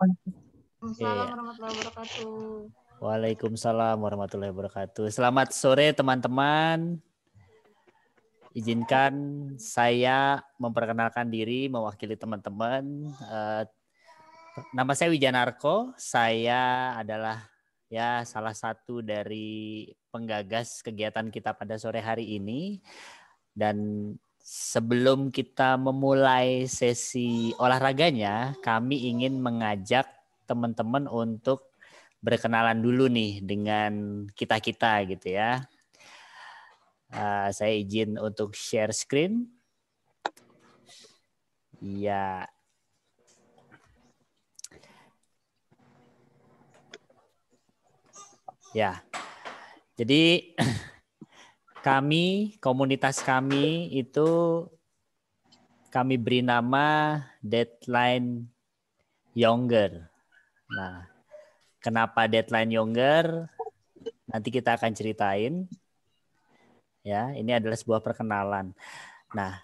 Waalaikumsalam warahmatullahi wabarakatuh. Waalaikumsalam warahmatullahi wabarakatuh. Selamat sore teman-teman. Izinkan saya memperkenalkan diri mewakili teman-teman. Nama saya Wijanarko. Saya adalah salah satu dari penggagas kegiatan kita pada sore hari ini. Dan sebelum kita memulai sesi olahraganya, kami ingin mengajak teman-teman untuk berkenalan dulu nih dengan kita-kita gitu ya. Saya izin untuk share screen. Ya. Ya. Jadi komunitas kami itu kami beri nama Deadline Younger. Nah, kenapa Deadline Younger? Nanti kita akan ceritain. Ya, ini adalah sebuah perkenalan. Nah,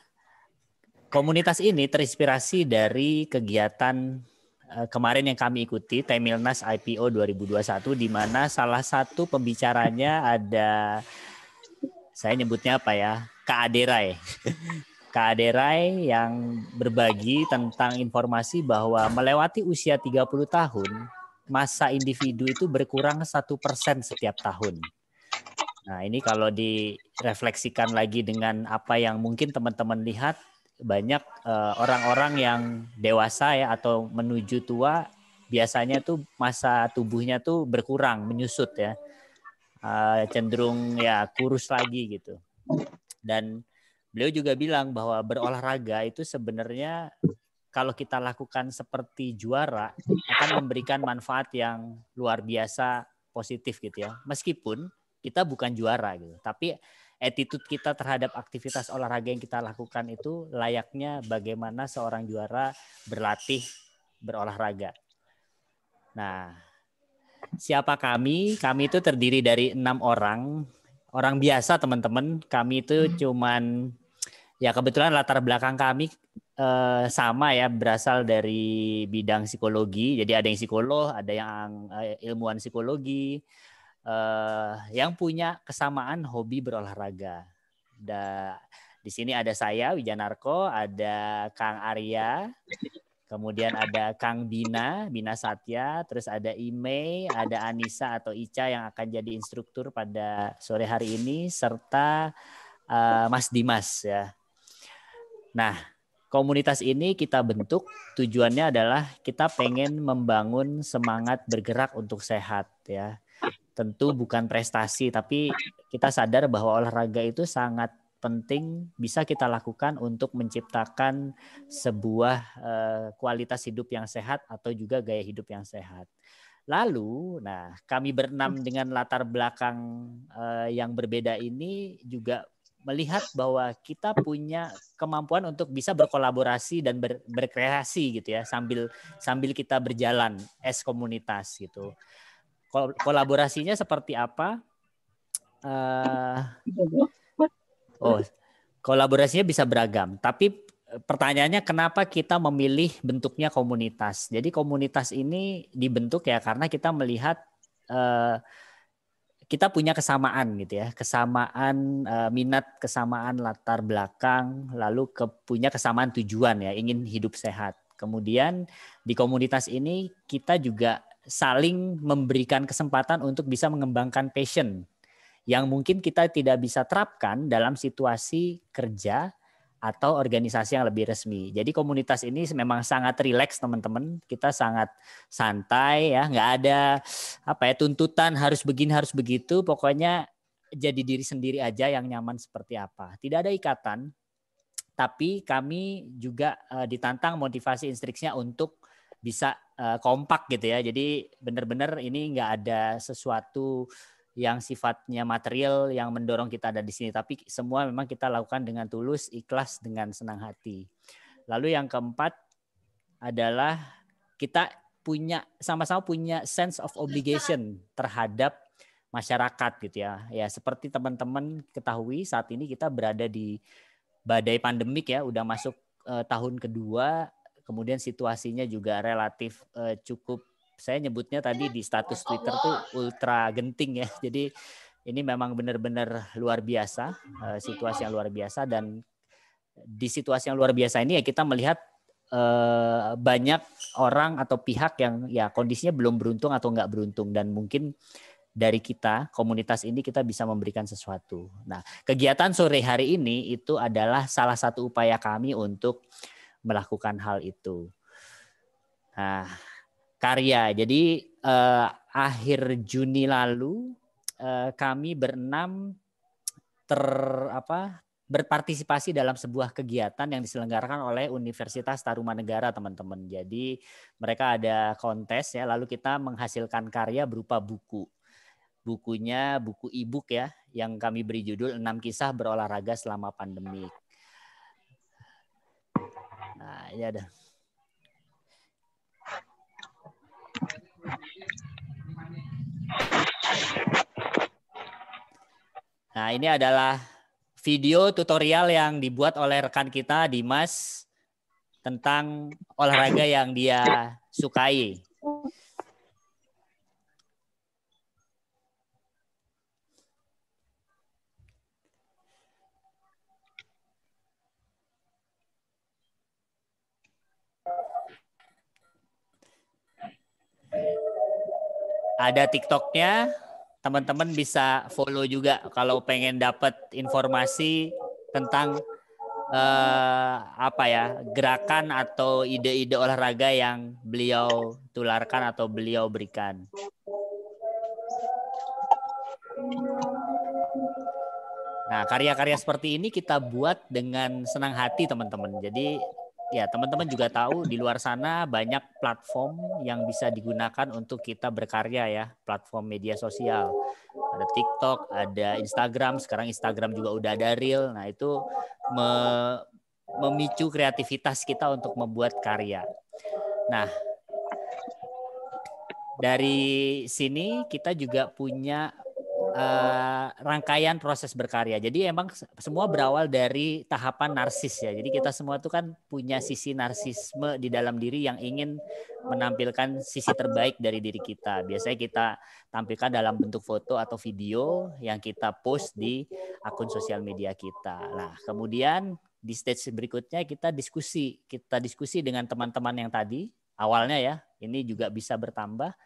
komunitas ini terinspirasi dari kegiatan kemarin yang kami ikuti, Temilnas IPO 2021, di mana salah satu pembicaranya ada, saya nyebutnya apa ya, Kak Aderai. Kak Aderai yang berbagi tentang informasi bahwa melewati usia 30 tahun, masa individu itu berkurang 1% setiap tahun. Nah, ini kalau direfleksikan lagi dengan apa yang mungkin teman-teman lihat, banyak orang-orang yang dewasa ya atau menuju tua, biasanya tuh masa tubuhnya tuh berkurang, menyusut ya. Cenderung ya kurus lagi gitu. Dan beliau juga bilang bahwa berolahraga itu sebenarnya kalau kita lakukan seperti juara akan memberikan manfaat yang luar biasa positif gitu ya. Meskipun kita bukan juara gitu, tapi attitude kita terhadap aktivitas olahraga yang kita lakukan itu layaknya bagaimana seorang juara berlatih berolahraga. Nah, siapa kami? Kami itu terdiri dari 6 orang biasa teman-teman. Kami itu cuman ya kebetulan latar belakang kami sama ya, berasal dari bidang psikologi. Jadi ada yang psikolog, ada yang ilmuwan psikologi, yang punya kesamaan hobi berolahraga. Di sini ada saya Wijanarko, ada Kang Arya, kemudian ada Kang Bina Satya, terus ada Imei, ada Anissa atau Ica yang akan jadi instruktur pada sore hari ini, serta Mas Dimas ya. Nah, komunitas ini kita bentuk tujuannya adalah kita pengen membangun semangat bergerak untuk sehat ya. Tentu bukan prestasi, tapi kita sadar bahwa olahraga itu sangat penting bisa kita lakukan untuk menciptakan sebuah kualitas hidup yang sehat atau juga gaya hidup yang sehat. Lalu, nah kami berenam dengan latar belakang yang berbeda ini juga melihat bahwa kita punya kemampuan untuk bisa berkolaborasi dan berkreasi gitu ya, sambil kita berjalan as komunitas gitu. Kolaborasinya seperti apa? Kolaborasinya bisa beragam. Tapi pertanyaannya kenapa kita memilih bentuknya komunitas? Jadi komunitas ini dibentuk ya karena kita melihat kita punya kesamaan gitu ya, kesamaan minat, kesamaan latar belakang, lalu punya kesamaan tujuan ya, ingin hidup sehat. Kemudian di komunitas ini kita juga saling memberikan kesempatan untuk bisa mengembangkan passion yang mungkin kita tidak bisa terapkan dalam situasi kerja atau organisasi yang lebih resmi. Jadi komunitas ini memang sangat rileks teman-teman. Kita sangat santai ya, nggak ada tuntutan harus begini harus begitu. Pokoknya jadi diri sendiri aja yang nyaman seperti apa. Tidak ada ikatan. Tapi kami juga ditantang motivasi instruksinya untuk bisa kompak gitu ya. Jadi benar-benar ini nggak ada sesuatu yang sifatnya material yang mendorong kita ada di sini, tapi semua memang kita lakukan dengan tulus, ikhlas, dengan senang hati. Lalu yang keempat adalah kita sama-sama punya sense of obligation terhadap masyarakat gitu ya. Ya seperti teman-teman ketahui saat ini kita berada di badai pandemik ya, udah masuk tahun kedua. kemudian situasinya juga relatif cukup, saya nyebutnya tadi di status Twitter tuh ultra genting ya. Jadi ini memang benar-benar luar biasa, situasi yang luar biasa, dan di situasi yang luar biasa ini ya kita melihat banyak orang atau pihak yang ya kondisinya belum beruntung atau nggak beruntung, dan mungkin dari kita komunitas ini kita bisa memberikan sesuatu. Nah, kegiatan sore hari ini itu adalah salah satu upaya kami untuk melakukan hal itu. Nah, karya. Jadi akhir Juni lalu kami berenam berpartisipasi dalam sebuah kegiatan yang diselenggarakan oleh Universitas Tarumanegara, teman-teman. Jadi mereka ada kontes ya, lalu kita menghasilkan karya berupa buku. Bukunya buku e-book ya, yang kami beri judul 6 Kisah Berolahraga Selama Pandemi. Nah, ya ada. Nah, ini adalah video tutorial yang dibuat oleh rekan kita Dimas tentang olahraga yang dia sukai. Ada TikToknya, teman-teman bisa follow juga kalau pengen dapat informasi tentang gerakan atau ide-ide olahraga yang beliau tularkan atau beliau berikan. Nah, karya-karya seperti ini kita buat dengan senang hati, teman-teman. Jadi ya teman-teman juga tahu di luar sana banyak platform yang bisa digunakan untuk kita berkarya ya, platform media sosial. Ada TikTok, ada Instagram, sekarang Instagram juga udah ada Reel. Nah, itu memicu kreativitas kita untuk membuat karya. Nah, dari sini kita juga punya rangkaian proses berkarya. Jadi emang semua berawal dari tahapan narsis ya. Jadi kita semua tuh kan punya sisi narsisme di dalam diri yang ingin menampilkan sisi terbaik dari diri kita. Biasanya kita tampilkan dalam bentuk foto atau video yang kita post di akun sosial media kita. Nah, kemudian di stage berikutnya kita diskusi dengan teman-teman yang tadi awalnya ya. Ini juga bisa bertambah.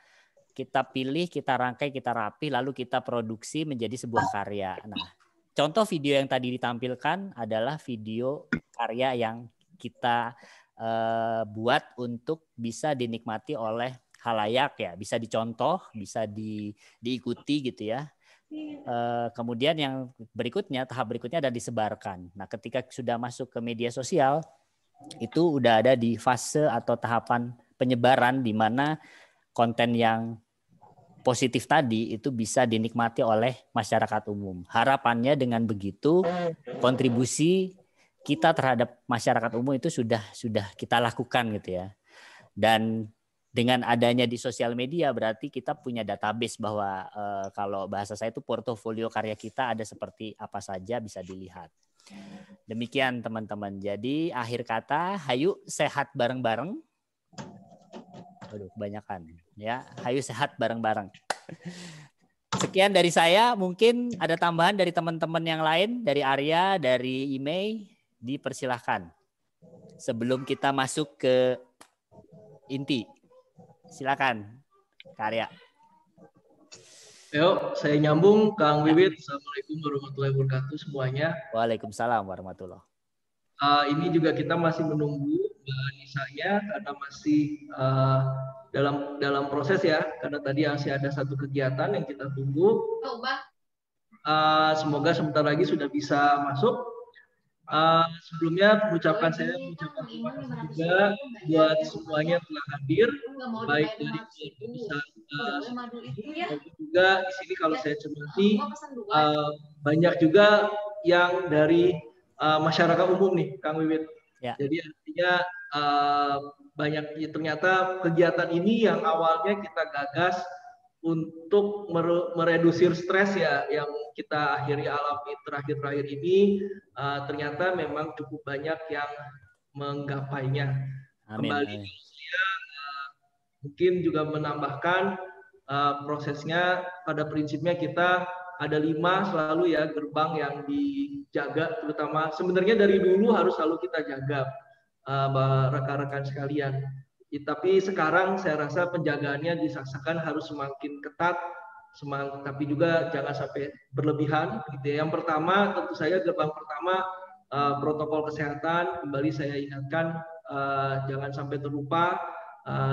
Kita pilih, kita rangkai, kita rapi, lalu kita produksi menjadi sebuah karya. Nah, contoh video yang tadi ditampilkan adalah video karya yang kita buat untuk bisa dinikmati oleh khalayak ya, bisa dicontoh, bisa diikuti gitu ya. Kemudian yang berikutnya, tahap berikutnya adalah disebarkan. Nah, ketika sudah masuk ke media sosial, itu udah ada di fase atau tahapan penyebaran di mana konten yang positif tadi itu bisa dinikmati oleh masyarakat umum. Harapannya dengan begitu kontribusi kita terhadap masyarakat umum itu sudah kita lakukan gitu ya. Dan dengan adanya di sosial media berarti kita punya database bahwa kalau bahasa saya itu portofolio karya kita ada seperti apa saja bisa dilihat. Demikian teman-teman. Jadi akhir kata, hayu sehat bareng-bareng. Aduh, kebanyakan ya. Hayu sehat bareng-bareng. Sekian dari saya. Mungkin ada tambahan dari teman-teman yang lain, dari Arya, dari Imei, dipersilahkan. Sebelum kita masuk ke inti, silakan, Arya. Yuk, saya nyambung, Kang Wiwit. Assalamualaikum warahmatullahi wabarakatuh semuanya. Waalaikumsalam warahmatullahi. Ini juga kita masih menunggu Nisanya karena masih dalam proses ya. Karena tadi masih ada satu kegiatan yang kita tunggu. Semoga sebentar lagi sudah bisa masuk. Sebelumnya saya mengucapkan terima kasih juga buat semuanya yang telah hadir, baik dari keluarga besar maupun juga di sini kalau saya cermati banyak juga yang dari masyarakat umum nih, Kang Wiwit. Ya. Jadi artinya banyak ternyata kegiatan ini yang awalnya kita gagas untuk meredusir stres ya yang kita akhiri alami terakhir-terakhir ini ternyata memang cukup banyak yang menggapainya. Amin. Kembali saya mungkin juga menambahkan prosesnya pada prinsipnya kita ada 5 selalu ya gerbang yang dijaga, terutama sebenarnya dari dulu harus selalu kita jaga rekan-rekan sekalian. Tapi sekarang saya rasa penjagaannya disaksakan harus semakin ketat, tapi juga jangan sampai berlebihan. Gitu ya. Yang pertama tentu saja gerbang pertama protokol kesehatan, kembali saya ingatkan jangan sampai terlupa.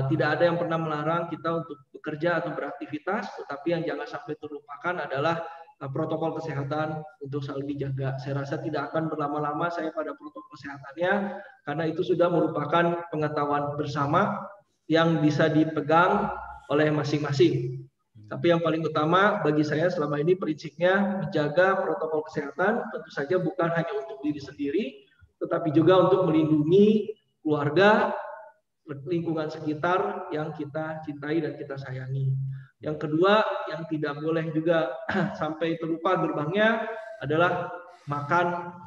Tidak ada yang pernah melarang kita untuk bekerja atau beraktivitas, tetapi yang jangan sampai terlupakan adalah protokol kesehatan untuk selalu dijaga. Saya rasa tidak akan berlama-lama saya pada protokol kesehatannya, karena itu sudah merupakan pengetahuan bersama yang bisa dipegang oleh masing-masing. Tapi yang paling utama bagi saya selama ini prinsipnya menjaga protokol kesehatan, tentu saja bukan hanya untuk diri sendiri, tetapi juga untuk melindungi keluarga, lingkungan sekitar yang kita cintai dan kita sayangi. Yang kedua, yang tidak boleh juga sampai terlupa gerbangnya adalah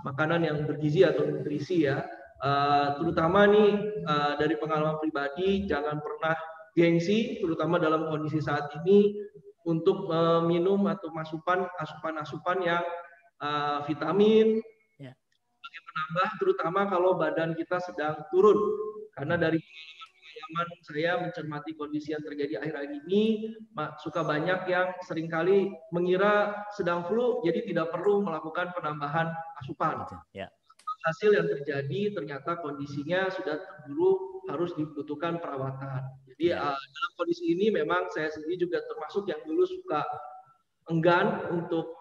makanan yang bergizi atau nutrisi ya. Terutama nih dari pengalaman pribadi, jangan pernah gengsi, terutama dalam kondisi saat ini, untuk minum atau asupan yang vitamin, sebagai penambah, terutama kalau badan kita sedang turun. Karena dari pengalaman saya mencermati kondisi yang terjadi akhir-akhir ini, suka banyak yang seringkali mengira sedang flu, jadi tidak perlu melakukan penambahan asupan. Hasil yang terjadi ternyata kondisinya sudah terburu, harus dibutuhkan perawatan. Jadi dalam kondisi ini memang saya sendiri juga termasuk yang dulu suka enggan untuk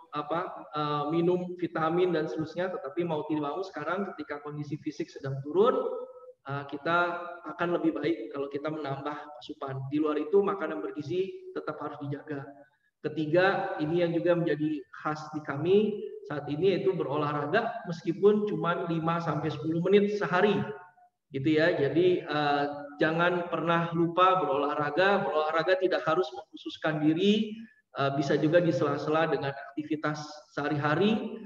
minum vitamin dan seterusnya, tetapi mau tidak mau sekarang ketika kondisi fisik sedang turun, kita akan lebih baik kalau kita menambah asupan. Di luar itu makanan bergizi tetap harus dijaga. Ketiga, ini yang juga menjadi khas di kami saat ini, yaitu berolahraga meskipun cuma 5-10 menit sehari. Gitu ya. Jadi jangan pernah lupa berolahraga. Berolahraga tidak harus mengkhususkan diri, bisa juga di sela-sela dengan aktivitas sehari-hari,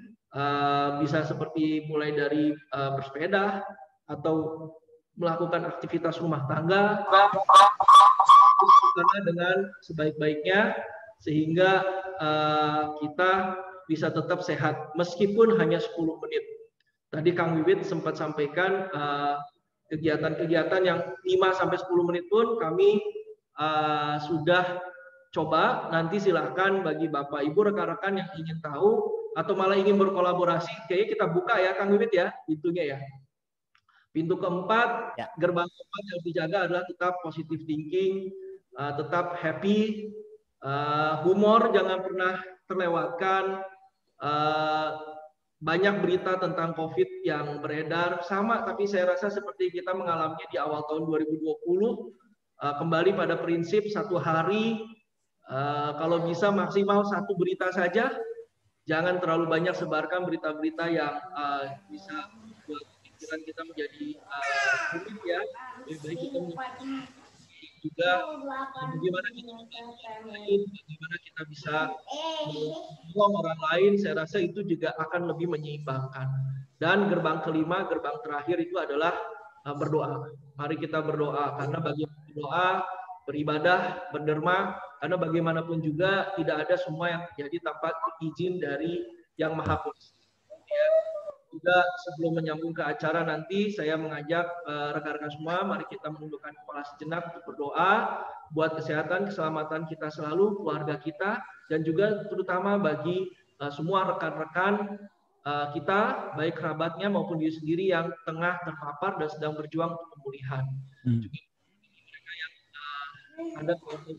bisa seperti mulai dari bersepeda atau melakukan aktivitas rumah tangga dengan sebaik-baiknya, sehingga kita bisa tetap sehat meskipun hanya 10 menit. Tadi Kang Wiwit sempat sampaikan kegiatan-kegiatan yang 5-10 menit pun kami sudah coba. Nanti silakan bagi Bapak Ibu rekan-rekan yang ingin tahu atau malah ingin berkolaborasi, kayaknya kita buka ya Kang Wiwit ya pintunya ya. Pintu keempat, gerbang keempat yang dijaga adalah tetap positive thinking, tetap happy, humor jangan pernah terlewatkan. Banyak berita tentang COVID yang beredar sama, tapi saya rasa seperti kita mengalaminya di awal tahun 2020, kembali pada prinsip satu hari kalau bisa maksimal 1 berita saja, jangan terlalu banyak sebarkan berita-berita yang bisa membuat pikiran kita menjadi sulit ya. Lebih baik kita juga bagaimana kita bisa menolong orang lain. Saya rasa itu juga akan lebih menyeimbangkan. Dan gerbang kelima, gerbang terakhir itu adalah berdoa. Mari kita berdoa, karena bagi berdoa, beribadah, berderma, karena bagaimanapun juga tidak ada semua yang terjadi tanpa izin dari Yang Maha Kuasa. Ya. Juga sebelum menyambung ke acara nanti, saya mengajak rekan-rekan semua, mari kita menundukkan kepala sejenak untuk berdoa buat kesehatan, keselamatan kita selalu, keluarga kita, dan juga terutama bagi semua rekan-rekan kita, baik kerabatnya maupun diri sendiri yang tengah terpapar dan sedang berjuang untuk pemulihan. Juga mereka yang ada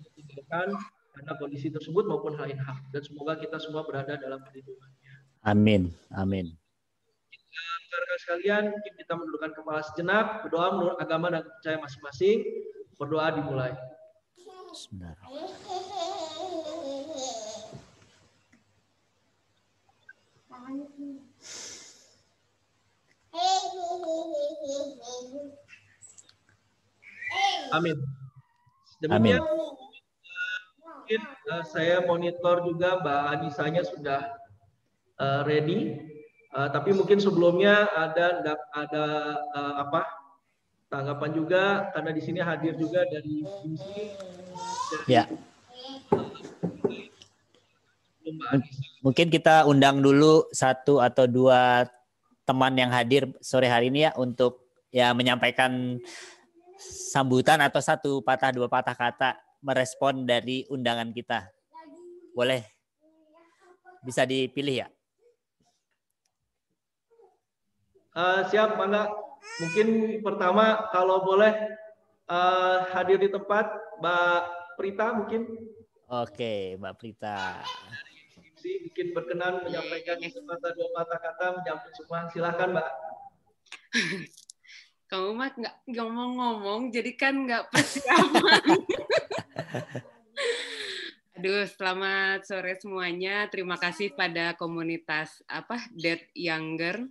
ketinggalan karena kondisi tersebut maupun lain hal. Dan semoga kita semua berada dalam perlindungannya. Amin. Amin. Rekan-rekan sekalian, mungkin kita menundukkan kepala sejenak, berdoa menurut agama dan percaya masing-masing. Berdoa dimulai. Amin. Demikian. Mungkin saya monitor juga Mbak Anisanya sudah ready. Tapi mungkin sebelumnya ada tanggapan juga karena di sini hadir juga dari sini. Ya. Mungkin kita undang dulu 1 atau 2 teman yang hadir sore hari ini ya untuk ya menyampaikan sambutan atau 1 patah 2 patah kata merespon dari undangan kita. Boleh? Bisa dipilih ya? Siap, Mangga. Mungkin pertama kalau boleh hadir di tempat Mbak Prita mungkin. Oke, Mbak Prita. Mungkin berkenan menyampaikan sepatah 2 patah kata menyambut semua. Silakan, Mbak. Kamu mah nggak ngomong-ngomong, jadi kan nggak persiapan. Aduh, selamat sore semuanya. Terima kasih pada komunitas Deadline Younger.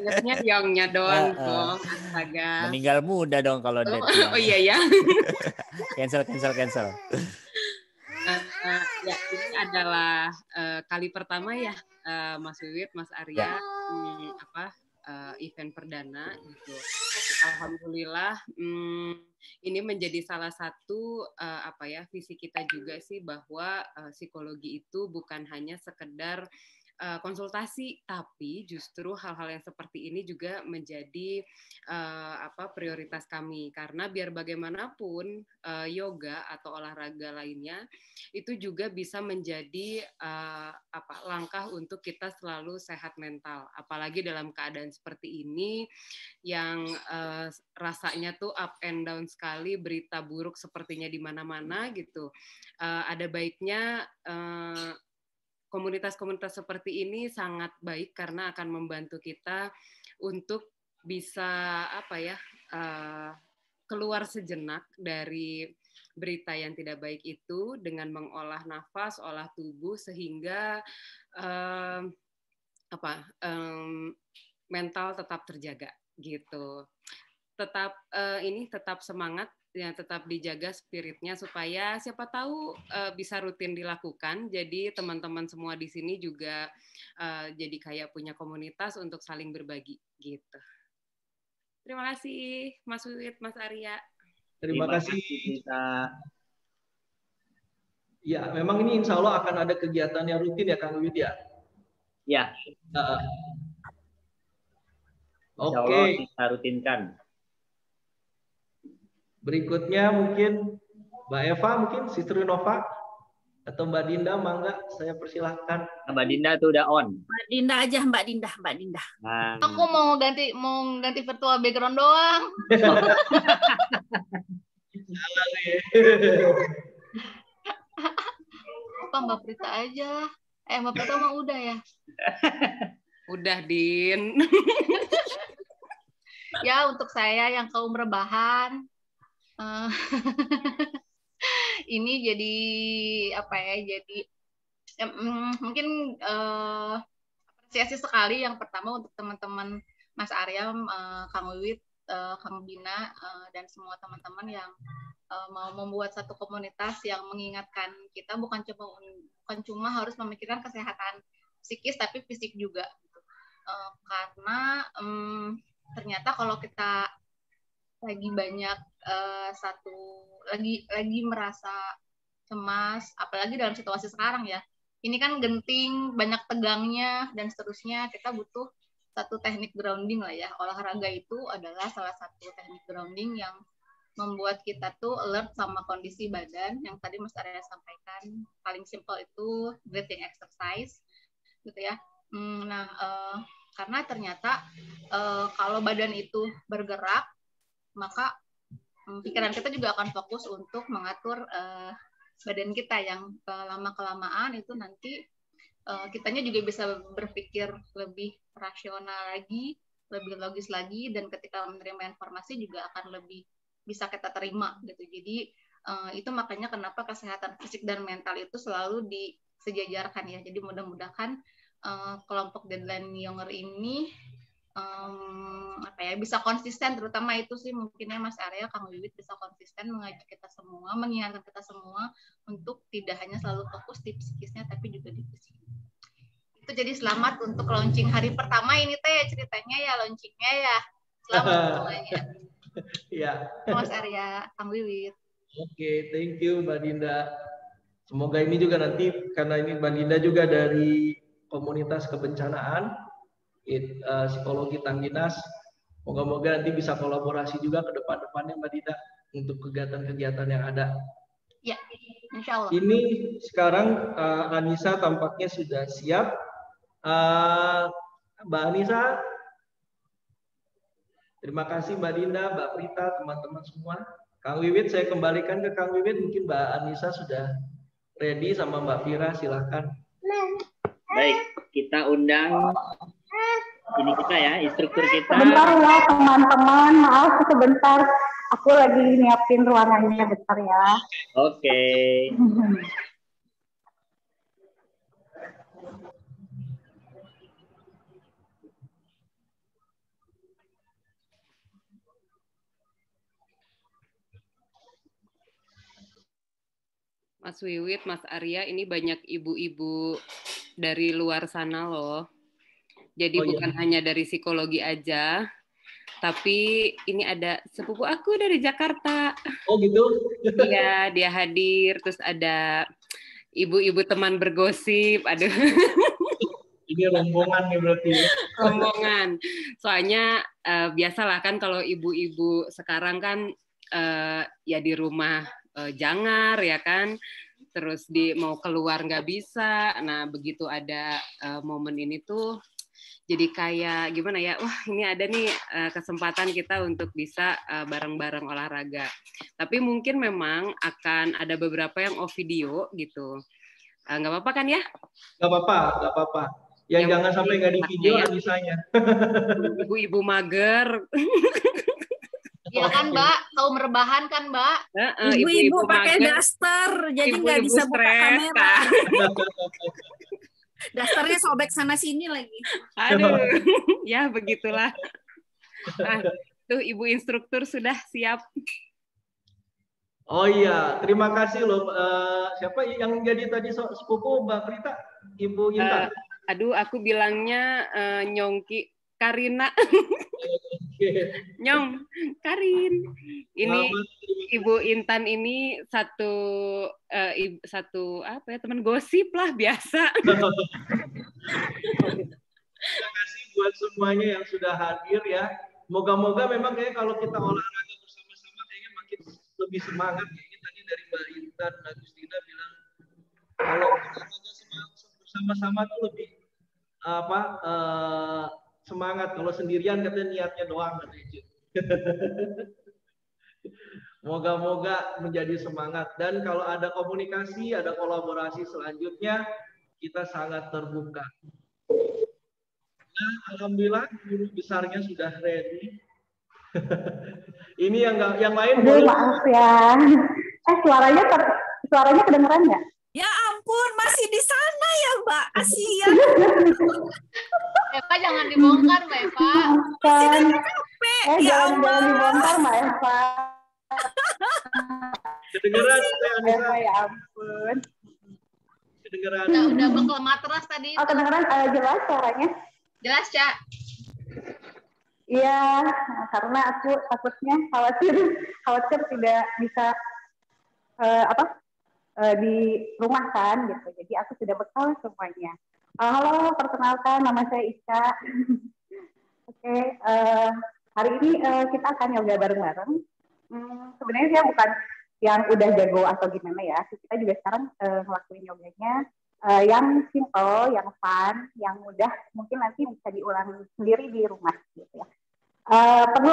Ingatnya Youngnya doang dong. Astaga. Meninggal muda dong kalau deadline. Oh iya ya. cancel. Ya, ini adalah kali pertama ya, Mas Wiwit, Mas Arya, event perdana gitu. Alhamdulillah, ini menjadi salah satu visi kita juga sih, bahwa psikologi itu bukan hanya sekedar konsultasi, tapi justru hal-hal yang seperti ini juga menjadi prioritas kami, karena biar bagaimanapun yoga atau olahraga lainnya itu juga bisa menjadi langkah untuk kita selalu sehat mental, apalagi dalam keadaan seperti ini yang rasanya tuh up and down sekali, berita buruk sepertinya di mana-mana gitu. Ada baiknya komunitas-komunitas seperti ini sangat baik karena akan membantu kita untuk bisa keluar sejenak dari berita yang tidak baik itu dengan mengolah nafas, olah tubuh, sehingga mental tetap terjaga gitu. Tetap semangat ya, tetap dijaga spiritnya supaya siapa tahu bisa rutin dilakukan. Jadi teman-teman semua di sini juga jadi kayak punya komunitas untuk saling berbagi gitu. Terima kasih Mas Wiwit, Mas Arya. Terima kasih kita. Ya, memang ini insya Allah akan ada kegiatan yang rutin ya Kang Wiwit ya. Ya. Oke. Kita rutinkan. Berikutnya mungkin Mbak Eva, mungkin Sister Nova atau Mbak Dinda, mangga saya persilahkan. Mbak Dinda tuh udah on. Mbak Dinda aja, Mbak Dinda. Nah. Aku mau ganti virtual background doang. Apa Mbak Prita aja? Mbak Prita mah udah ya? Udah, Din. Ya, untuk saya yang kaum rebahan, ini jadi mungkin apresiasi sekali yang pertama untuk teman-teman Mas Arya, Kang Wiwit, Kang Bina, dan semua teman-teman yang mau membuat satu komunitas yang mengingatkan kita bukan cuma harus memikirkan kesehatan psikis tapi fisik juga gitu. Karena ternyata kalau kita lagi banyak lagi merasa cemas, apalagi dalam situasi sekarang ya, ini kan genting, banyak tegangnya dan seterusnya, kita butuh satu teknik grounding lah ya. Olahraga itu adalah salah satu teknik grounding yang membuat kita tuh alert sama kondisi badan yang tadi Mas Arya sampaikan. Paling simpel itu breathing exercise gitu ya. Karena ternyata kalau badan itu bergerak, maka pikiran kita juga akan fokus untuk mengatur badan kita, yang lama-kelamaan itu nanti kitanya juga bisa berpikir lebih rasional lagi, lebih logis lagi, dan ketika menerima informasi juga akan lebih bisa kita terima gitu. Jadi itu makanya kenapa kesehatan fisik dan mental itu selalu disejajarkan ya. Jadi mudah-mudahan kelompok Deadline Younger ini bisa konsisten, terutama itu sih mungkinnya Mas Arya, Kang Wiwit bisa konsisten mengajak kita semua, mengingatkan kita semua untuk tidak hanya selalu fokus di psikisnya tapi juga di fisiknya. Itu jadi selamat untuk launching hari pertama ini teh ceritanya ya launchingnya ya. Selamat semuanya. Iya. Mas Arya, Kang Wiwit. Oke, thank you Mbak Dinda. Semoga ini juga nanti, karena ini Mbak Dinda juga dari komunitas kebencanaan, psikologi Tangginas, moga-moga nanti bisa kolaborasi juga ke depan-depannya Mbak Dinda untuk kegiatan-kegiatan yang ada. Ya, insya Allah. Ini sekarang Anissa tampaknya sudah siap. Mbak Anissa, terima kasih Mbak Dinda, Mbak Prita, teman-teman semua. Kang Wiwit, saya kembalikan ke Kang Wiwit. Mungkin Mbak Anissa sudah ready sama Mbak Fira, silahkan. Baik, kita undang ini kita ya, instruktur kita. Sebentar ya teman-teman, maaf sebentar. Aku lagi nyiapin ruangannya, bentar ya. Oke. Mas Wiwit, Mas Arya, ini banyak ibu-ibu dari luar sana loh. Jadi bukan hanya dari psikologi aja, tapi ini ada sepupu aku dari Jakarta. Oh gitu? Iya, dia hadir. Terus ada ibu-ibu teman bergosip. Aduh. Ini rombongan nih berarti. Rombongan. Soalnya biasalah kan kalau ibu-ibu sekarang kan ya di rumah jangar ya kan, terus mau keluar nggak bisa. Nah begitu ada momen ini tuh jadi kayak gimana ya, wah ini ada nih kesempatan kita untuk bisa bareng-bareng olahraga. Tapi mungkin memang akan ada beberapa yang off video gitu. Nggak apa-apa kan ya? Nggak apa-apa, nggak apa-apa. Yang jangan sampai nggak di video ya. Misalnya. Ibu-ibu mager. Iya kan Mbak, kaum rebahan kan Mbak? Ibu-ibu pakai daster, jadi nggak bisa buka kamera. Dasternya sobek sana sini lagi. Aduh, ya begitulah. Tuh ibu instruktur sudah siap. Oh iya, terima kasih loh. Siapa yang jadi tadi sepupu Mbak Prita? Ibu Intan. Aduh, aku bilangnya Nyongki Karina. Nyong, Karin. Ini Ibu Intan ini satu apa ya, teman gosip lah biasa. Terima kasih buat semuanya yang sudah hadir ya. Moga-moga memang kayak kalau kita olahraga bersama-sama kayaknya makin lebih semangat. Kayaknya tadi dari Mbak Intan, Agustina bilang kalau olahraga bersama-sama tuh lebih semangat. Kalau sendirian katanya niatnya doang katanya. Moga-moga menjadi semangat, dan kalau ada komunikasi, ada kolaborasi selanjutnya, kita sangat terbuka. Nah, alhamdulillah guru besarnya sudah ready. Ini yang lain. Aduh, maaf ya. Suaranya kedengeran nggak? Ya ampun, masih di sana ya Mbak Asia. Eva jangan dibongkar Mbak Eva. Kan. Ya Jangan dibongkar Mbak Eva. Kedengeran Eva, ya ampun. Kedengeran. Udah bekal matras tadi. Oh, kedengeran jelas suaranya? Jelas, Cak. Iya, karena aku takutnya khawatir tidak bisa di rumah kan gitu. Jadi aku sudah bekal semuanya. Halo, perkenalkan nama saya Ica. Oke, hari ini kita akan yoga bareng-bareng. Sebenarnya saya bukan yang udah jago atau gimana ya. Kita juga sekarang ngelakuin yoganya yang simple, yang fun, yang mudah. Mungkin nanti bisa diulang sendiri di rumah gitu ya. Perlu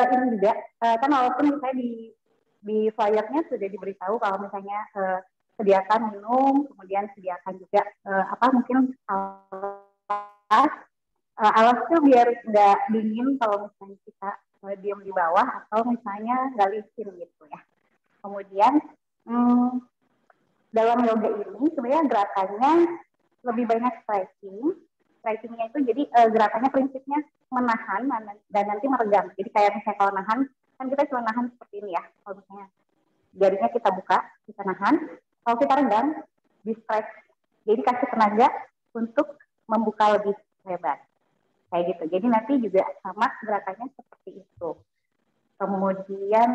ini juga kan walaupun misalnya di flyernya sudah diberitahu kalau misalnya sediakan minum, kemudian sediakan juga mungkin alas tuh biar nggak dingin kalau misalnya kita diam di bawah atau misalnya nggak licin gitu ya. Kemudian dalam yoga ini sebenarnya gerakannya lebih banyak stretching. Stretchingnya itu jadi gerakannya prinsipnya menahan dan nanti meregang. Jadi kayak misalnya kalau nahan, kan kita cuma nahan seperti ini ya. Kalau misalnya jarinya kita buka, kita nahan. Kalau kita regang, di stretch. Jadi kasih tenaga untuk membuka lebih lebar. Kayak gitu. Jadi nanti juga sama gerakannya seperti itu. Kemudian,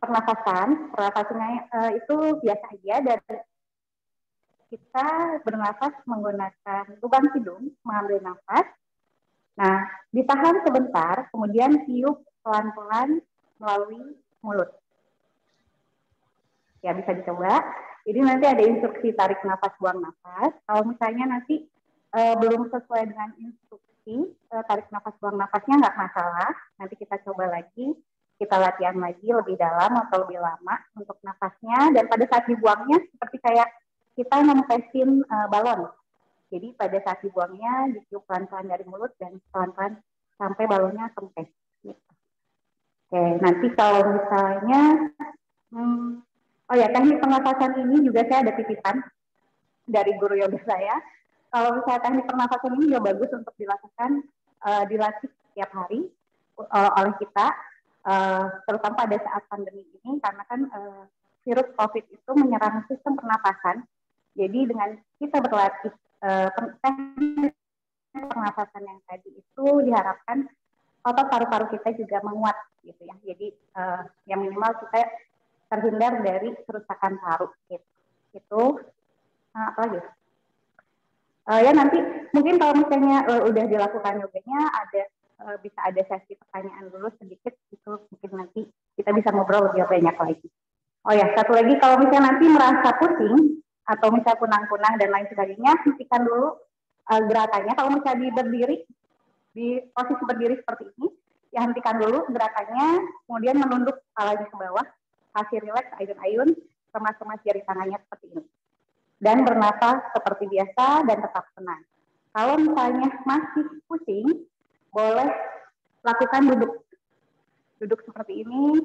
pernafasannya itu biasa aja, dan kita bernafas menggunakan lubang hidung, mengambil nafas. Nah, ditahan sebentar, kemudian tiup pelan-pelan melalui mulut. Ya, bisa dicoba. Jadi nanti ada instruksi tarik nafas, buang nafas. Kalau misalnya nanti belum sesuai dengan instruksi, tarik nafas, buang nafasnya nggak masalah. Nanti kita coba lagi, kita latihan lagi lebih dalam atau lebih lama untuk nafasnya. Dan pada saat dibuangnya, seperti kayak kita nempesin balon. Jadi pada saat dibuangnya, ditiup pelan-pelan dari mulut dan pelan-pelan sampai balonnya kempes. Gitu. Oke, nanti kalau misalnya, teknik pernafasan ini juga saya ada titipan dari guru yoga saya. Kalau misalnya teknik pernafasan ini juga bagus untuk dilakukan, dilatih setiap hari oleh kita, terutama pada saat pandemi ini, karena kan virus COVID itu menyerang sistem pernafasan. Jadi dengan kita berlatih teknik pernafasan yang tadi itu, diharapkan otot paru-paru kita juga menguat gitu ya. Jadi yang minimal kita terhindar dari kerusakan paru gitu. Itu apa lagi? Ya nanti mungkin kalau misalnya udah dilakukan yoganya, bisa ada sesi pertanyaan dulu sedikit, itu mungkin nanti kita bisa ngobrol lebih banyak lagi. Oh ya, satu lagi, kalau misalnya nanti merasa pusing atau misalnya kunang-kunang dan lain sebagainya, hentikan dulu gerakannya. Kalau misalnya berdiri di posisi berdiri seperti ini, ya hentikan dulu gerakannya, kemudian menunduk kepalanya ke bawah, kasih rileks, ayun-ayun, kemas-kemas jari tangannya seperti ini. Dan bernapas seperti biasa dan tetap tenang. Kalau misalnya masih pusing, boleh lakukan duduk. Duduk seperti ini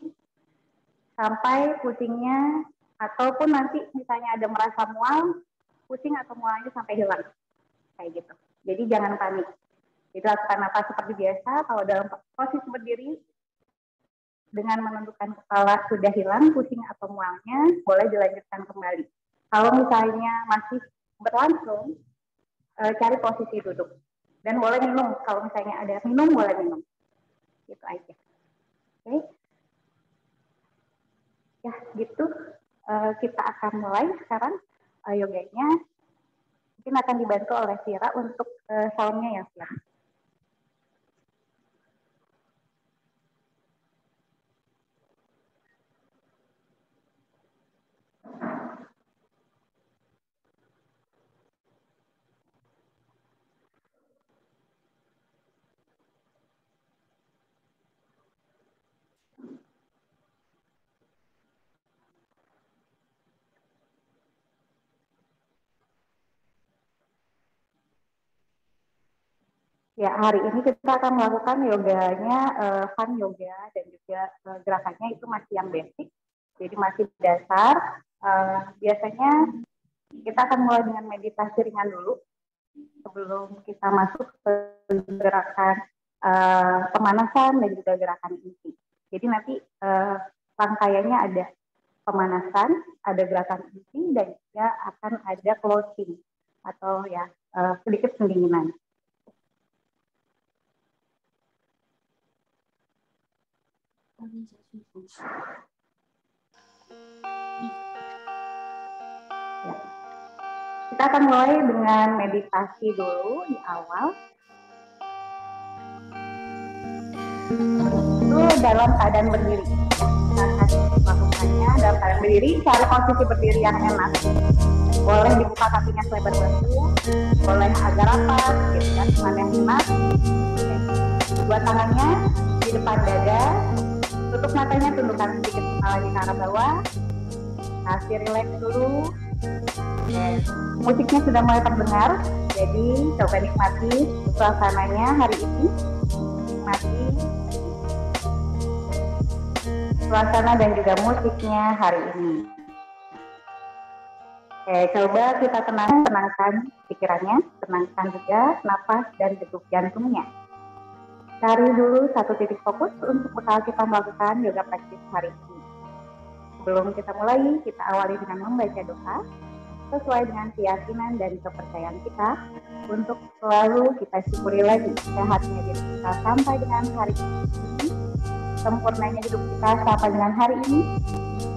sampai pusingnya, ataupun nanti misalnya ada merasa mual, pusing atau mualnya sampai hilang. Kayak gitu. Jadi jangan panik. Jadi lakukan napas seperti biasa. Kalau dalam posisi berdiri, dengan menundukkan kepala sudah hilang pusing atau mualnya, boleh dilanjutkan kembali. Kalau misalnya masih berlangsung, cari posisi duduk. Dan boleh minum. Kalau misalnya ada minum, boleh minum. Gitu aja. Oke. Ya, gitu. Kita akan mulai sekarang yoganya. Mungkin akan dibantu oleh Vira untuk soundnya ya, Vira. Ya, hari ini kita akan melakukan yoganya fun yoga, dan juga gerakannya itu masih yang basic, jadi masih dasar. Biasanya kita akan mulai dengan meditasi ringan dulu sebelum kita masuk ke gerakan pemanasan dan juga gerakan inti. Jadi nanti rangkaiannya ada pemanasan, ada gerakan inti, dan juga akan ada closing atau ya sedikit pendinginan. Ya. Kita akan mulai dengan meditasi dulu di awal. Itu dalam keadaan berdiri. Kita akan melakukannya dalam keadaan berdiri. Cari posisi berdiri yang enak. Boleh dibuka kakinya selebar batu, boleh agak rapat, gitu kan, mana yang enak. Dua tangannya di depan dada. Tutup matanya, tundukkan sedikit kepalanya ke arah bawah. Kasih rileks dulu. Musiknya sudah mulai terdengar, jadi coba nikmati suasananya hari ini. Nikmati suasana dan juga musiknya hari ini. Oke, coba kita tenangkan pikirannya, tenangkan juga napas dan degup jantungnya. Cari dulu satu titik fokus untuk bekal kita melakukan yoga praktis hari ini. Sebelum kita mulai, kita awali dengan membaca doa. sesuai dengan keyakinan dan kepercayaan kita untuk selalu kita syukuri lagi sehatnya diri kita sampai dengan hari ini, sempurnanya hidup kita sampai dengan hari ini,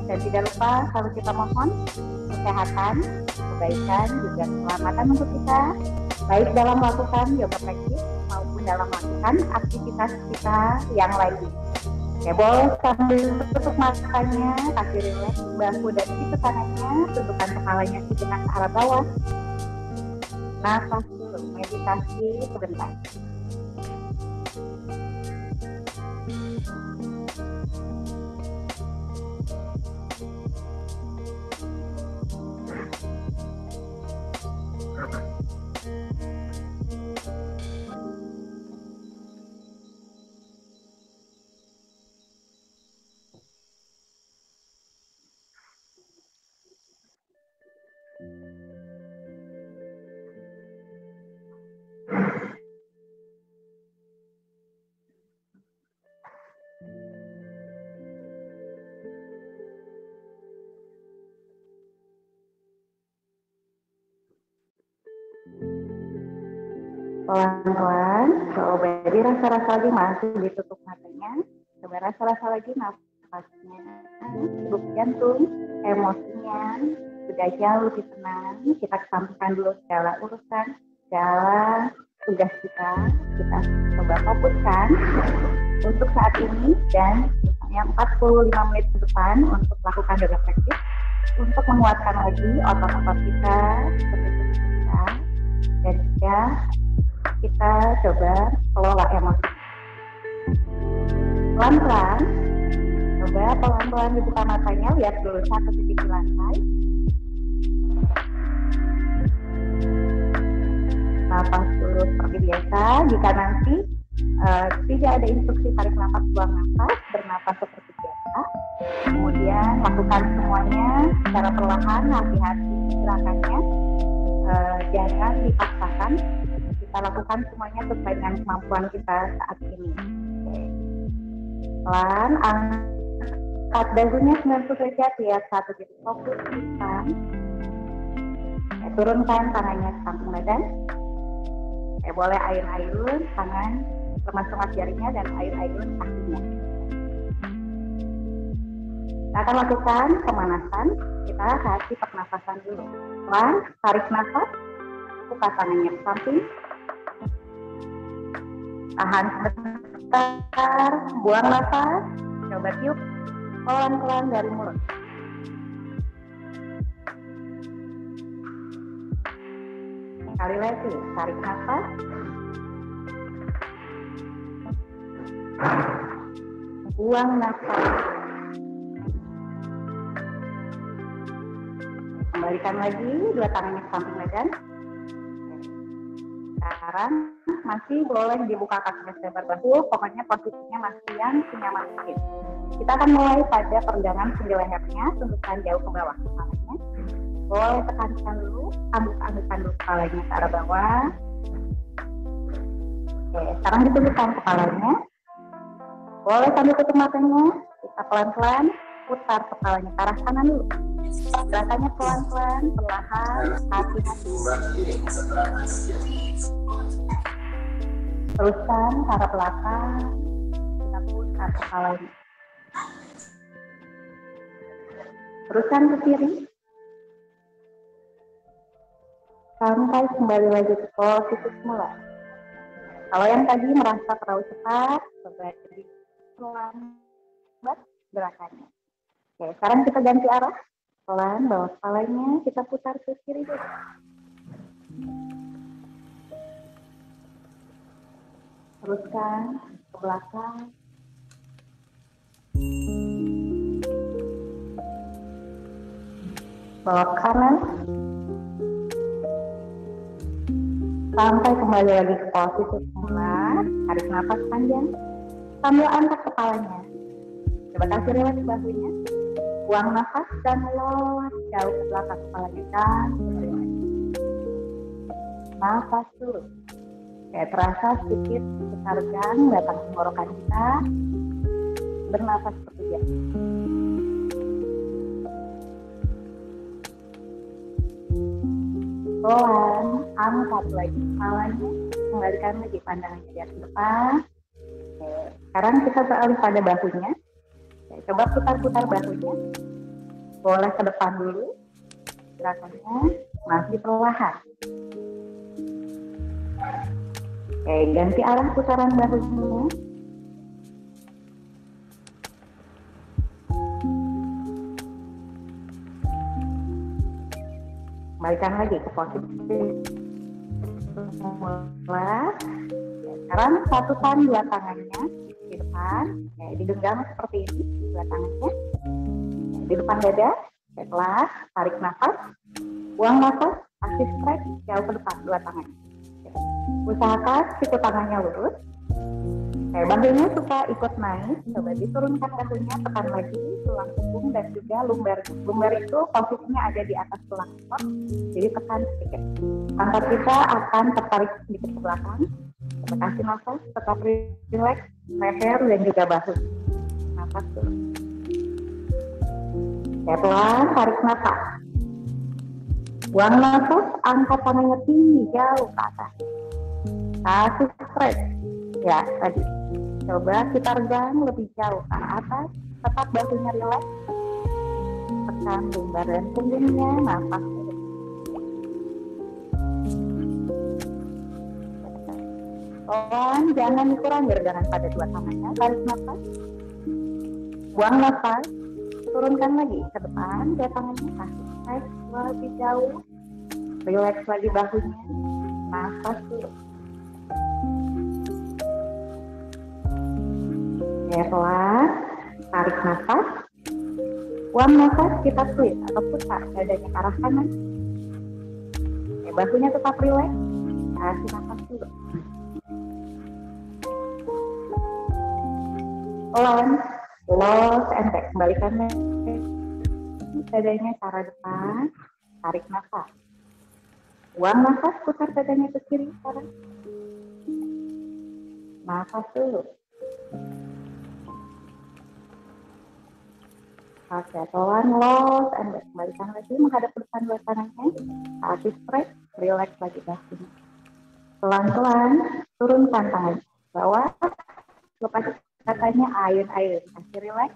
dan tidak lupa selalu kita mohon kesehatan, kebaikan, juga keselamatan untuk kita, baik dalam melakukan yoga praktis maupun dalam melakukan aktivitas kita yang lainnya. Ya, boleh sambil tutup matanya, kaki rileks, bahu dan siku kanannya, tundukkan kepalanya dengan ke arah bawah. Nafas dulu, meditasi sebentar. Pelan-pelan, coba jadi rasa-rasa lagi masih ditutup matanya. Coba rasa-rasa lagi nafasnya, degup jantung, emosinya, sudah jauh lebih tenang. Kita kesampingkan dulu segala urusan, segala tugas kita coba fokuskan untuk saat ini dan yang 45 menit ke depan untuk melakukan yoga praktis untuk menguatkan lagi otot-otot kita, seperti kita, dan juga kita coba kelola emosi. Pelan-pelan, coba pelan-pelan dibuka matanya, lihat dulu satu titik di lantai. Nafas dulu seperti biasa. Jika nanti tidak ada instruksi tarik nafas, buang nafas, bernafas seperti biasa. Kemudian lakukan semuanya secara perlahan, hati-hati gerakannya. Jangan dipaksakan. Kita lakukan semuanya sesuai dengan kemampuan kita saat ini. Pelan, angkat dagunya 90 derajat, lihat satu titik fokus kita. Turunkan tangannya ke samping badan. Boleh ayun-ayun tangan, lemas-lemas jarinya, dan ayun-ayun kakinya. Kita akan lakukan pemanasan. Kita kasih pernafasan dulu. Pelan, tarik nafas, buka tangannya ke samping. Tahan sebentar, buang nafas, coba tiup pelan-pelan dari mulut. Sekali lagi, tarik nafas, buang nafas. Kembalikan lagi, dua tangannya ke samping badan. Sekarang masih boleh dibuka kakinya selebar bahu, pokoknya posisinya masih yang senyaman mungkin. Kita akan mulai pada peregangan sendi lehernya, tundukkan jauh ke bawah kepalanya. Boleh tekankan dulu, angguk-anggukkan dulu kepalanya ke arah bawah. Oke, sekarang ditundukkan kepalanya. Boleh sambil tutup matanya, kita pelan-pelan putar kepalanya ke arah kanan dulu. Gerakannya pelan-pelan, perlahan, hati-hati. Teruskan ke arah belakang, kita putar kepalanya. Teruskan ke kiri. Sampai kembali lagi ke posisi semula. Kalau yang tadi merasa terlalu cepat, coba jadi pelan-pelan gerakannya. Oke, sekarang kita ganti arah. Pelan, bawa kepalanya, kita putar ke kiri dulu. Teruskan ke belakang. Bawa ke kanan. Sampai kembali lagi ke posisi semula. Tarik nafas panjang. Sambil angkat kepalanya. Coba kasih rileks bahunya. Buang nafas dan lewat jauh ke belakang kepalanya dan rileks. Nafas dulu. Kayak terasa sedikit sekitar gang datang tenggorokan kita. Bernafas seperti biasa. angkat lagi kepalanya, kembalikan lagi pandangannya di atas depan. Oke. Sekarang kita beralih pada bahunya. Oke, coba putar-putar bahunya. Boleh ke depan dulu. Gerakannya masih perlahan. Oke, ganti arah putaran bahunya. Kembalikan lagi ke posisi semula. Sekarang satukan dua tangannya di depan, digenggam seperti ini, dua tangannya di depan dada. Setelah tarik nafas, buang nafas, kasih stretch jauh ke depan dua tangannya. Usahakan siku tangannya lurus. Bahunya suka ikut naik, coba diturunkan bahunya, tekan lagi tulang punggung dan juga lumbar. Lumbar itu posisinya ada di atas tulang otot, jadi tekan sedikit. Pantat kita akan tertarik sedikit ke belakang. Coba kasih nafas, tetap relax, leher dan juga bahu. Nafas dulu. Pelan, tarik nafas. Buang nafas, angkat tangannya tinggi, jauh ke atas. Kasih stretch. Ya, tadi. Coba kita regang lebih jauh ke atas, tetap bahunya relax. Tekan lumbar dan punggungnya, nafas. Pelan, jangan dikurangi regangan pada dua tangannya. Tarik nafas. Buang nafas. Turunkan lagi ke depan, dua tangannya. Kasih stretch lebih jauh. Relax lagi bahunya. Nafas dulu. Pelan, tarik nafas, buang nafas, kita twist atau putar dadanya ke arah kanan. Bahunya tetap relax, kasih nafas dulu. Pelan, lost and back, kembalikan dadanya ke arah depan, tarik nafas. Buang nafas, putar dadanya ke kiri sekarang. Nafas dulu. Oke, pelan, lost, and back. Kembalikan lagi, menghadap ke depan dua tangannya. Kasih stretch, relax lagi bahunya. Pelan-pelan, turunkan tangan bawah. Lepas katanya ayun-ayun. Kasih relax.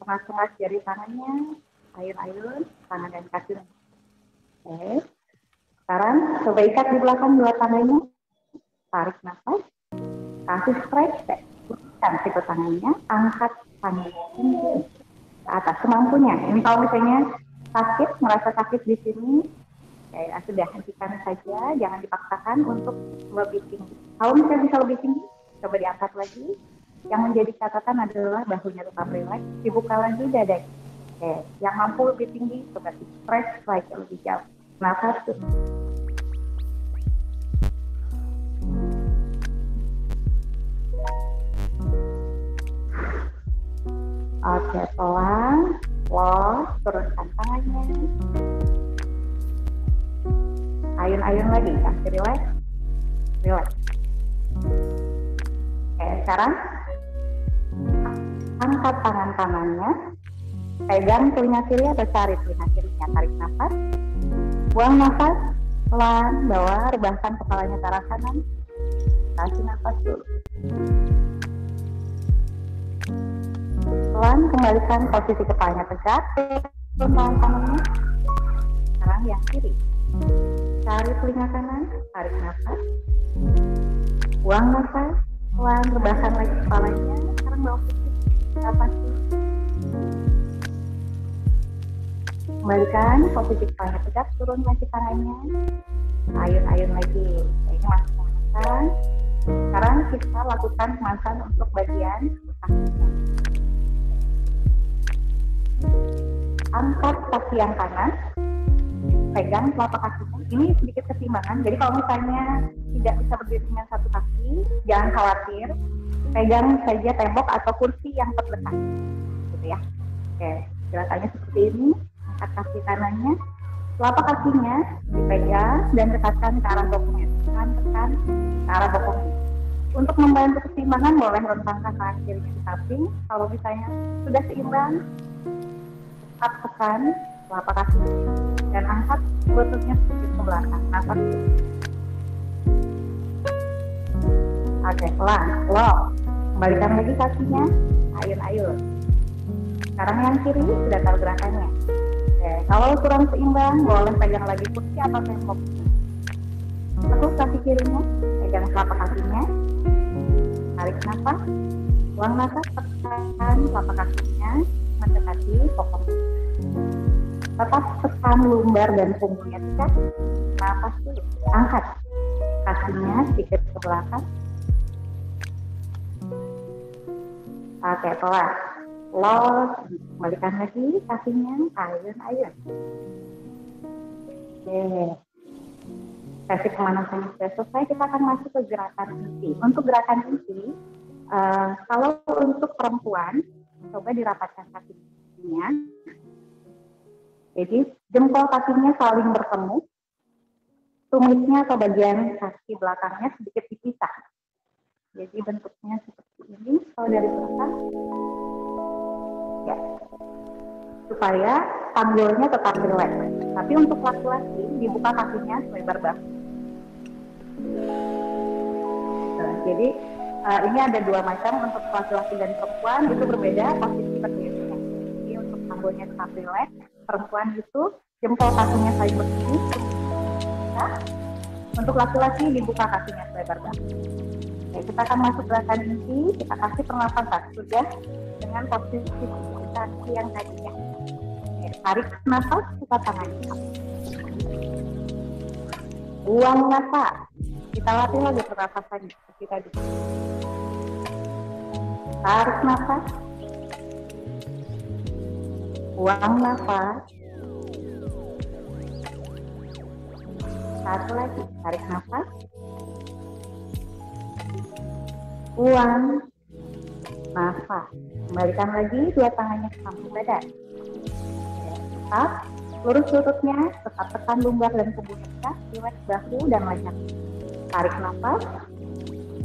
Kemas-kemas jari tangannya. Ayun-ayun, tangan dan kaki. Oke. Sekarang, coba ikat di belakang dua tangannya. Tarik nafas. Kasih stretch, turunkan siku tangannya. Angkat tangan tinggi ke atas semampunya. Ini kalau misalnya sakit, merasa sakit di sini, ya sudah hentikan saja, jangan dipaksakan untuk lebih tinggi. Kalau misalnya bisa lebih tinggi, coba diangkat lagi. Yang menjadi catatan adalah bahunya tetap relax, dibuka lagi dada. Oke, yang mampu lebih tinggi, coba stretch lagi lebih jauh. Nafas tuh. Oke, pelan, lost, turunkan tangannya. Ayun-ayun lagi, kasih relax, relax. Oke, sekarang angkat tangan kanannya, pegang telinga kiri atau cari telinga kirinya, tarik nafas, buang nafas, pelan, bawa, rebahkan kepalanya ke arah kanan, kasih nafas dulu. Pelan, kembalikan posisi kepalanya tegak, turun tangannya. Sekarang yang kiri. Cari telinga kanan, tarik nafas. Buang nafas, pelan, rebahkan lagi kepalanya. Sekarang bawa posisi nafas. Kembalikan posisi kepalanya tegak, turun lagi tangannya. Ayun-ayun lagi. Ini masih menggunakan. Sekarang kita lakukan pemanasan untuk bagian kakinya. Angkat kaki yang kanan, pegang telapak kakinya. Ini sedikit keseimbangan. Jadi kalau misalnya tidak bisa berdiri dengan satu kaki, jangan khawatir. Pegang saja tembok atau kursi yang terdekat, gitu ya. Oke, gerakannya seperti ini. Angkat kaki kanannya, telapak kakinya dipegang dan dekatkan ke arah bokongnya. Tekan ke arah bokongnya. Untuk membantu keseimbangan, boleh rentangkan tangan kirinya di samping. Kalau misalnya sudah seimbang, tekan telapak kaki dan angkat lututnya sedikit ke belakang. Nafas. Oke, pelan. Lock. Kembalikan lagi kakinya. Ayun-ayun. Sekarang yang kiri sudah tahu gerakannya. Oke, kalau kurang seimbang, boleh pegang lagi kursi atau tembok. Tekuk kaki kirinya, pegang telapak kakinya. Tarik nafas. Buang nafas, tekan telapak kakinya mendekati pokok. Tetap tekan lumbar dan punggungnya tegak. Nafas dulu. Angkat kakinya sedikit ke belakang. Oke, pelan. Lock. Kembalikan lagi kakinya. Ayun-ayun. Oke. Sesi pemanasan sudah selesai, kita akan masuk ke gerakan inti. Untuk gerakan inti, kalau untuk perempuan, coba dirapatkan kakinya. Jadi jempol kakinya saling bertemu, tumitnya atau bagian kaki belakangnya sedikit dipisah. Jadi bentuknya seperti ini, kalau dari belakang, ya, supaya panggulnya tetap rileks. Tapi untuk laki-laki dibuka kakinya selebar bahu. Jadi ini ada dua macam, untuk laki-laki dan perempuan itu berbeda posisi berdirinya. Jadi untuk panggulnya tetap rileks, perempuan itu jempol kakinya saling begini. Nah, untuk laki-laki dibuka kakinya selebar bahu. Oke, kita akan masuk gerakan inti. Kita kasih pernafasan sudah dengan posisi kaki yang tadinya. Oke, tarik nafas, buka tangan. Buang nafas. Kita latih lagi pernafasan seperti tadi. Tarik nafas. Buang nafas. Satu lagi, tarik nafas. Buang nafas. Kembalikan lagi dua tangannya ke samping badan. Tetap lurus lututnya, tetap tekan lumbar dan punggungnya, rileks bahu dan leher. Tarik nafas,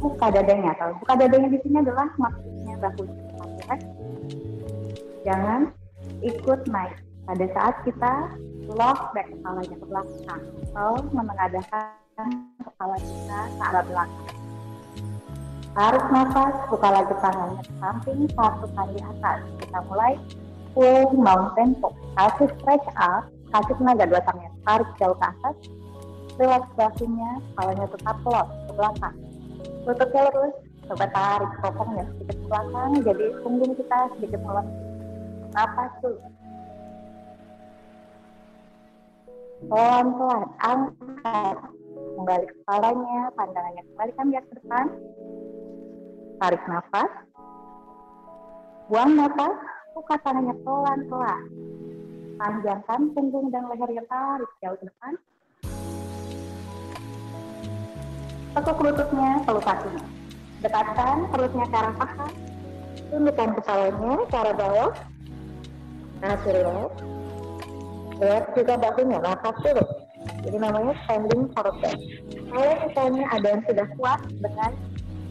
buka dadanya. Kalau buka dadanya di sini adalah maksudnya bahunya tetap rileks. Jangan ikut naik pada saat kita lock back kepalanya ke belakang atau menengadahkan kepala kita ke arah belakang. Tarik nafas, buka lagi tangannya ke samping, satu kali atas. Kita mulai full mountain pose. Kaki stretch up, kaki tenaga dua tangannya tarik jauh ke atas. Relax bahunya, kepalanya tetap lock ke belakang. Lututnya lurus, coba tarik kokongnya sedikit ke belakang, jadi punggung kita sedikit melengkung. Nafas dulu. Pelan-pelan, angkat. Kembali kepalanya, pandangannya kembalikan dia ke depan. Tarik nafas. Buang nafas, buka tangannya pelan-pelan. Panjangkan punggung dan lehernya, tarik jauh ke depan. Tekuk lututnya, peluk kakinya. Dekatkan perutnya ke arah paha. Tundukkan kepalanya ke arah bawah. Nafas rileks. Lihat juga bahunya, nafas dulu. Jadi namanya standing forward. Kalau misalnya ada yang sudah kuat dengan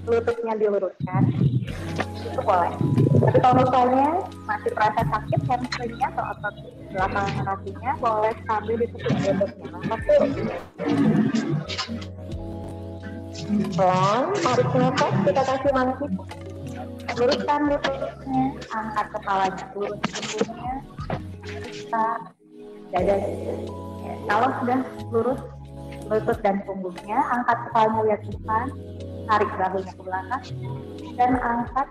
lututnya diluruskan, itu boleh. Tapi kalau misalnya masih terasa sakit hamstringnya atau otot belakang kakinya, boleh sambil ditekuk lututnya. Nafas dulu. Pelan, tarik nafas, kita kasih monkey. Luruskan lututnya, angkat kepalanya, lurus punggungnya, kita dada. Ya, kalau sudah lurus lutut dan punggungnya, angkat kepalanya lihat ke depan, tarik bahunya ke belakang, dan angkat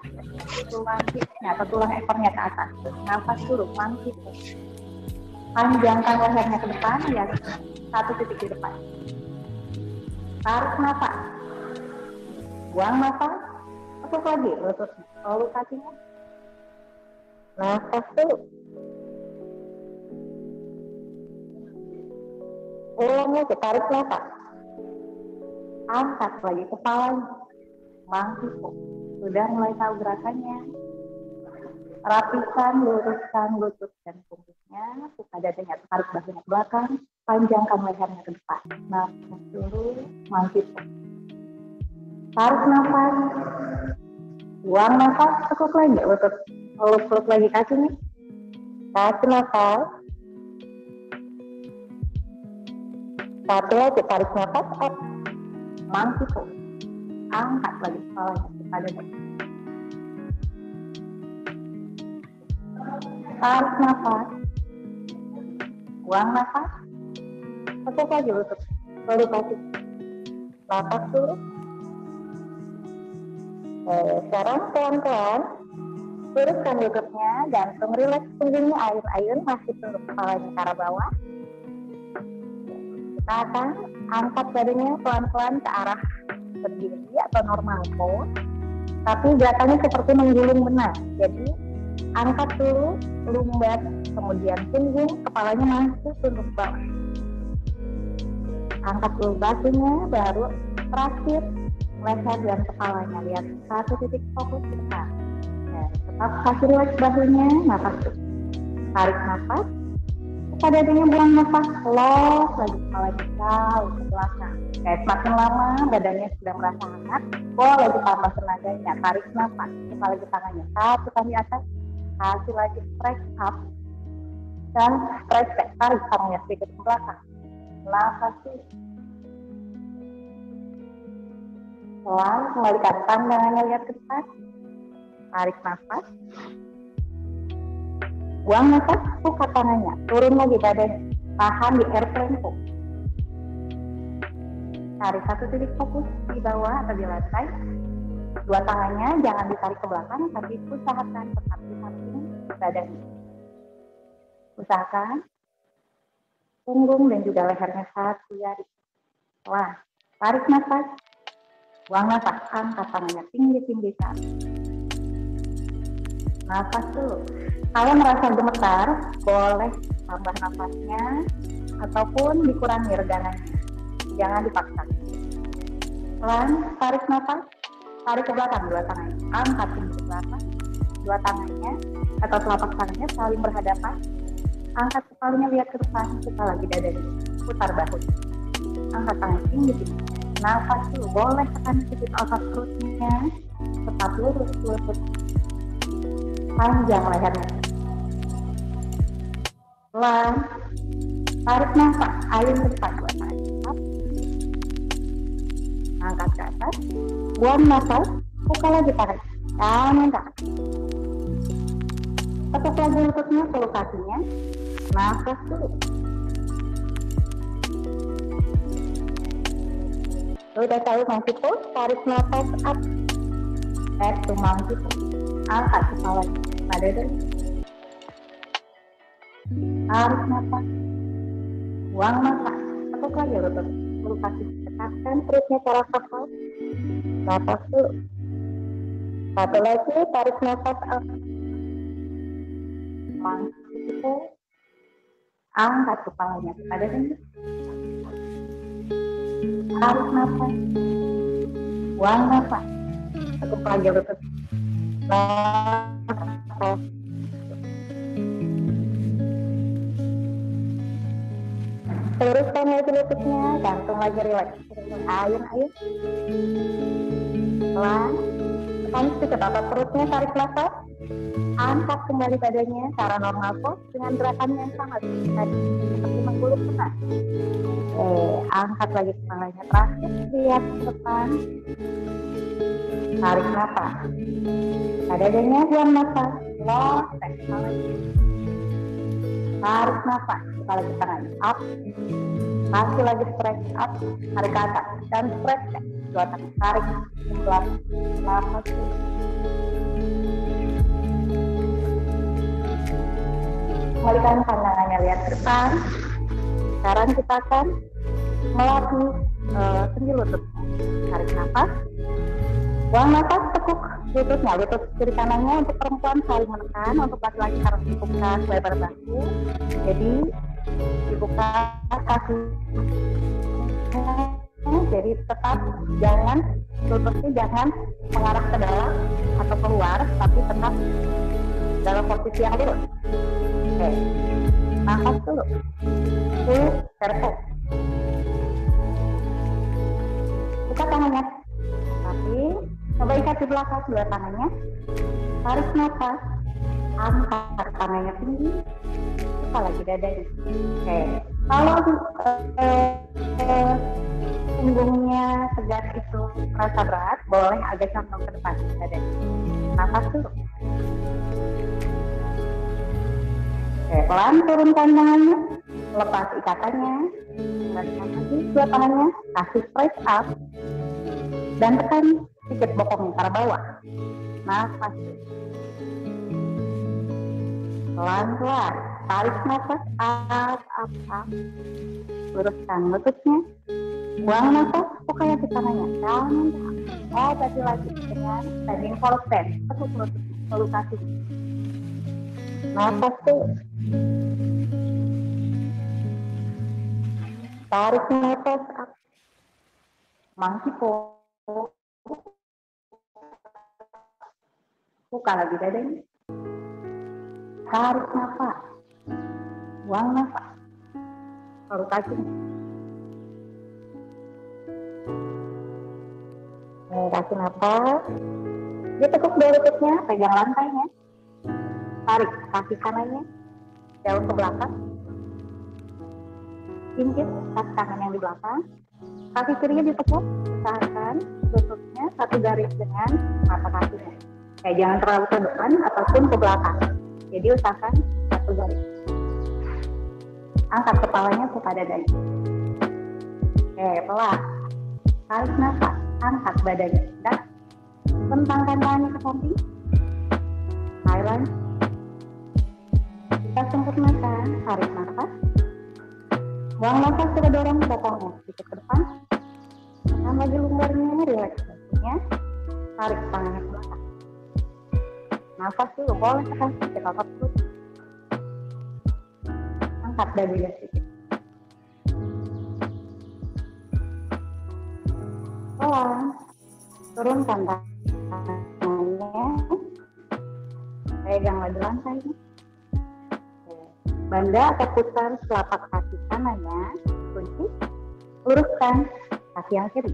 tulang hipnya atau tulang ekornya ke atas. Nafas dulu, monkey. Panjangkan lehernya ke depan, lihat satu titik di depan. Tarik nafas. Buang nafas. Tekuk lagi lututnya, peluk kakinya. Nafas dulu. Ulangnya, tarik nafas. Angkat lagi kepalanya. Monkey pose. Sudah mulai tahu gerakannya. Rapikan, luruskan lutut dan punggungnya. Buka dadanya, tarik bahunya ke belakang. Panjangkan lehernya ke depan. Nafas dulu, monkey pose. Tarik nafas. Buang nafas, tekuk lagi lutut. Peluk lagi kakinya. Tarik nafas. Satu lagi, tarik nafas up. monkey pose. Angkat lagi kepalanya kepada dada. Tarik nafas. Buang nafas. Tekuk lagi lutut. Lalu kasih nafas dulu. Sekarang pelan-pelan luruskan lututnya, jantung rileks punggungnya, ayun-ayun, masih tunduk kepalanya ke arah bawah. Kita akan angkat badannya pelan-pelan ke arah berdiri atau normal pose, tapi gerakannya seperti menggulung benang. Jadi angkat dulu, lumbar, kemudian punggung, kepalanya masih tunduk bawah. Angkat dulu bahunya, baru terakhir leher dan kepalanya. Lihat satu titik fokus ke depan. Tetap kasih rileks bahunya, nafas. Tarik nafas. Pada adanya buang nafas, los lagi kepalanya jauh ke belakang. Semakin lama badannya sudah merasa hangat, boleh ditambah tenaganya. Tarik nafas, buka lagi tangannya satu kali atas, kasih lagi stretch up dan stretch back. Tarik tangannya sedikit ke belakang. Nafas dulu. Pelan, kembalikan pandangannya lihat ke depan. Tarik nafas. Buang nafas, buka tangannya. Turun lagi badannya. Tahan di airplane pose. Tarik satu titik fokus di bawah atau di lantai. Dua tangannya jangan ditarik ke belakang, tapi usahakan tetap di samping badannya. Usahakan punggung dan juga lehernya satu jari. Pelan. Tarik nafas. Buang nafas, angkat tangannya tinggi-tinggi saat. Nafas dulu. Kalau merasa gemetar, boleh tambah nafasnya ataupun dikurangi regangannya. Jangan dipaksa. Pelan, tarik nafas, tarik ke belakang dua tangannya. Angkat tinggi ke belakang. Dua tangannya atau telapak tangannya saling berhadapan. Angkat kepalanya lihat ke depan, kita lagi dadanya. Putar bahu. Angkat tangan tinggi-tinggi. Nafas dulu, boleh tekan sedikit otot perutnya, tetap lurus lutut, panjang lehernya. Pelan, tarik nafas, ayun ke depan, dua tangan tetap, angkat ke atas, buang nafas, buka lagi tarik, kanan ke atas, tekuk lagi lututnya, peluk kakinya, nafas dulu. Udah tahu monkey pose, tarik nafas up, back to monkey pose, angkat kepalanya pada dada, tarik nafas, buang nafas, tekuk lagi lutut, peluk kaki, tekan perutnya ke arah kepala, nafas dulu, satu lagi, tarik nafas up, monkey pose, angkat kepalanya pada dada. Tarik nafas, buang nafas, tekuk lagi lutut, nafas. Luruskan lagi lututnya, jantung lagi rileks, ayun-ayun, pelan, tekan sedikit otot perutnya, tarik nafas, angkat kembali badannya secara normal pose dengan gerakan yang sama seperti tadi, seperti menggulung benang. Angkat lagi kepalanya terakhir, lihat ke depan, tarik nafas, dadanya buang nafas, los, kepalanya, tarik nafas, buka lagi tangannya up, kasih lagi stretch up, tarik ke atas dan stretch back, dua tangan tarik ke belakang, nafas, kembalikan pandangannya lihat ke depan. Sekarang kita akan melatih sendi lutut. Tarik nafas, buang nafas, tekuk lututnya, lutut kiri kanannya untuk perempuan saling menekan, untuk laki-laki harus dibuka lebar bahu. Jadi dibuka kaki. Jadi tetap jangan lututnya jangan mengarah ke dalam atau keluar, tapi tetap dalam posisi yang lurus. Oke, nafas dulu. Servo. Buka tangannya. Tapi coba ikat di belakang dua tangannya. Tarik nafas. Angkat tangannya tinggi. Buka lagi dadanya. Oke. Kalau punggungnya tegak itu merasa berat, boleh agak condong ke depan dada. Nafas dulu. Oke, pelan turunkan tangannya, lepas ikatannya, kembalikan lagi dua tangannya, kasih press up, dan tekan sedikit bokongnya ke arah bawah. Nafas dulu. Pelan-pelan, tarik nafas up. Luruskan lututnya, buang nafas, pokoknya ke tangannya, jangan tahan. Tadi lagi dengan standing forward stand, tekuk lututnya, lalu kaki. Nafas tuh. Tarik nafas up. Monkey pose. Buka lagi dadanya. Tarik nafas. Buang nafas. Lalu kaki. Kasih nafas. Dia tekuk dua lututnya, pegang lantainya. Tarik kaki kanannya jauh ke belakang. Jinjit kaki kanan yang di belakang. Kaki kirinya ditekuk. Usahakan lututnya satu garis dengan mata kakinya. Jangan terlalu ke depan ataupun ke belakang. Jadi usahakan satu garis. Angkat kepalanya kepada dada. Pelan. Tarik nafas. Angkat badannya. Dan bentangkan tangannya ke samping. Highline. Kita sempurnakan. Tarik nafas. Buang nafas, kita dorong bokongnya sedikit ke depan. Tahan lagi lumbarnya, relax badannya. Tarik tangannya ke belakang. Nafas dulu, boleh tekan sedikit otot perut. Angkat dadanya sedikit. Pelan. Turunkan tangannya. Pegang lagi lantainya. Banda atau putar telapak kaki kanannya, kunci, luruskan kaki yang kiri.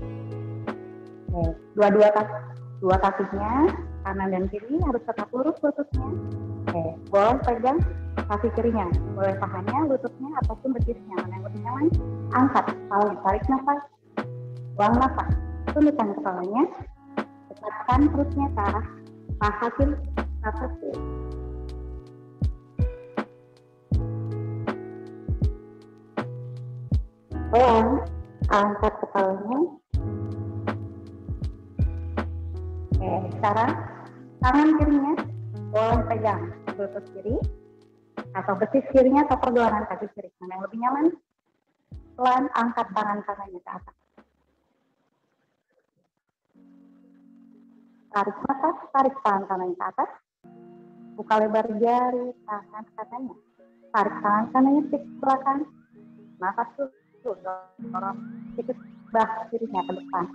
Dua kakinya, kanan dan kiri harus tetap lurus lututnya. Boleh pegang kaki kirinya, boleh pahannya, lututnya, ataupun betisnya, mana yang lebih nyaman. Angkat kepalanya, tarik nafas, buang nafas, tundukkan kepalanya, dekatkan perutnya ke arah paha kiri, nafas kiri. Pelan, angkat kepalanya. Sekarang tangan kirinya boleh pegang lutut kiri atau betis kirinya atau pergelangan kaki kiri, mana yang lebih nyaman. Pelan, angkat tangan kanannya ke atas. Tarik nafas, tarik tangan kanannya ke atas. Buka lebar jari tangan kanannya. Tarik tangan kanannya ke belakang. Nafas dulu. Dorong sedikit bah kirinya ke depan.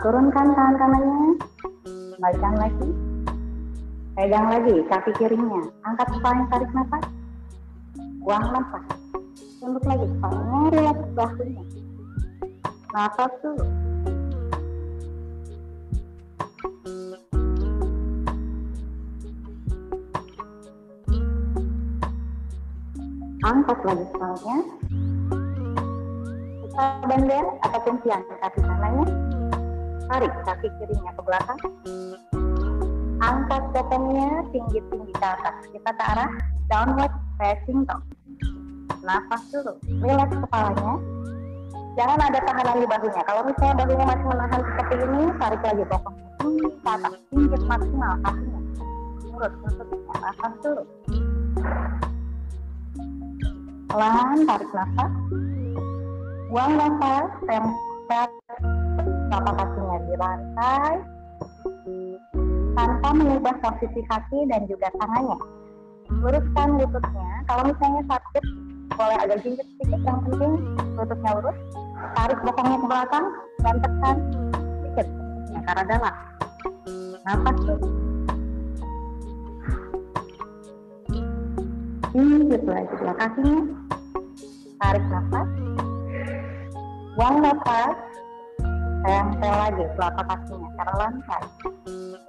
Turunkan tangan kanannya, kembalikan lagi, pegang lagi kaki kirinya, angkat kepalanya, tarik nafas, buang nafas, tunduk lagi kepalanya, relaks bahunya, nafas dulu. Angkat lagi kepalanya, buka banda ataupun tiang kaki kanannya, tarik kaki kirinya ke belakang, angkat bokongnya tinggi-tinggi ke atas, kita ke arah downward facing dog. Nafas dulu, relax kepalanya, jangan ada tahanan di bahunya. Kalau misalnya bahunya masih menahan seperti ini, tarik lagi bokongnya tinggi ke atas, pinggir maksimal kakinya, urut lututnya, nafas dulu. Pelan, tarik nafas, buang nafas, tempel telapak kakinya di lantai, tanpa mengubah posisi kaki dan juga tangannya. Luruskan lututnya, kalau misalnya sakit, boleh agak jinjit sedikit, yang penting lututnya lurus, tarik bokongnya ke belakang, dan tekan sedikit, ke arah dalam. Nafas dulu. Jinjit lagi dua kakinya. Tarik nafas, buang nafas, tempel lagi telapak kakinya ke lantai,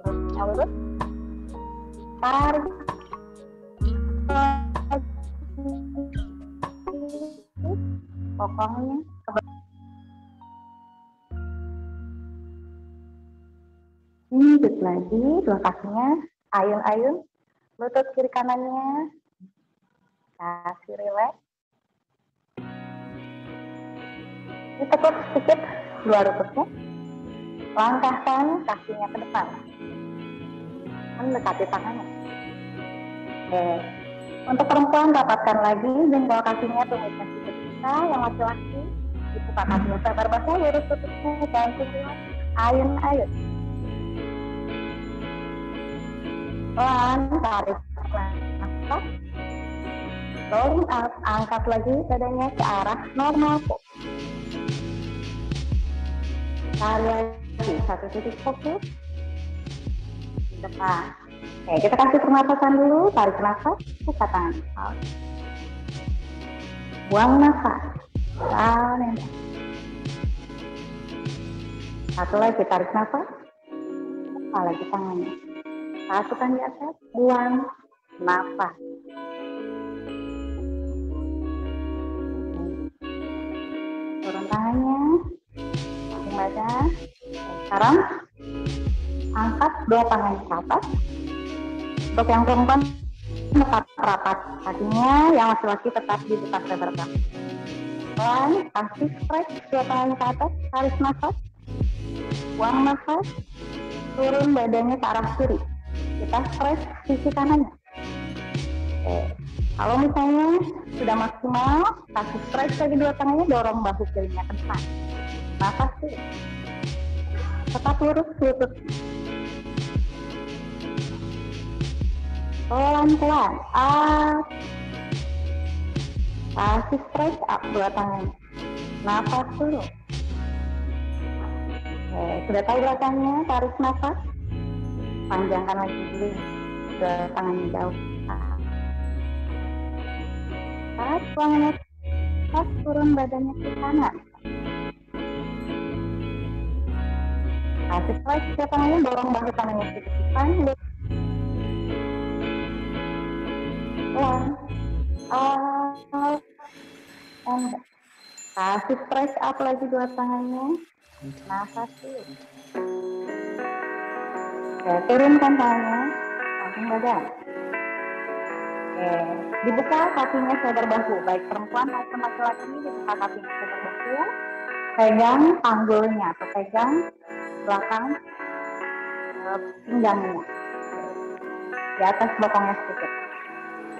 lurusnya lurus, tarik, Pokoknya lanjut lagi, dua kakinya ayun-ayun, lutut kiri kanannya kasih rileks. Ditekuk sedikit dua lututnya, langkahkan kakinya ke depan, mendekati tangannya. Oke. Untuk perempuan rapatkan lagi jempol kakinya, tumitnya sedikit kita, yang laki-laki dibuka kaki lebar basah, lurus lututnya dan rileks, ayun-ayun. Pelan, tarik nafas, rolling up, angkat lagi badannya ke arah normal. Tarik lagi, satu titik fokus di depan. Oke, kita kasih pernapasan dulu, tarik nafas, buka tangan, buang nafas, down. Satu lagi, tarik nafas, buka lagi tangannya. Masukkan di atas, buang nafas. Turun tangannya, samping badan. Sekarang angkat dua tangan ke atas. Untuk yang perempuan tetap rapat kakinya, yang laki-laki tetap dibuka lebar basah. Dan kasih stretch dua tangan ke atas, tarik nafas, buang nafas, turun badannya ke arah kiri. Kita stretch sisi kanannya. Oke. Kalau misalnya sudah maksimal, kasih stretch lagi dua tangannya, dorong bahu kirinya ke depan. Nafas tuh. Tetap lurus lutut. Pelan-pelan up. Kasih stretch up dua tangannya. Nafas dulu. Oke, sudah tahu belakangnya, tarik nafas. Panjangkan lagi dulu, dua tangannya jauh. Tarik tangannya, turun badannya ke kanan. Kasih stretch dua tangannya, dorong bahu kanannya ke depan. Pelan, kasih stretch up lagi dua tangannya. Nafas dulu. Oke, turunkan tangannya, samping badan. Oke, dibuka kakinya selebar bahu, baik perempuan maupun laki-laki, dibuka kakinya selebar bahu. Pegang panggulnya atau pegang belakang pinggangnya, di atas bokongnya sedikit.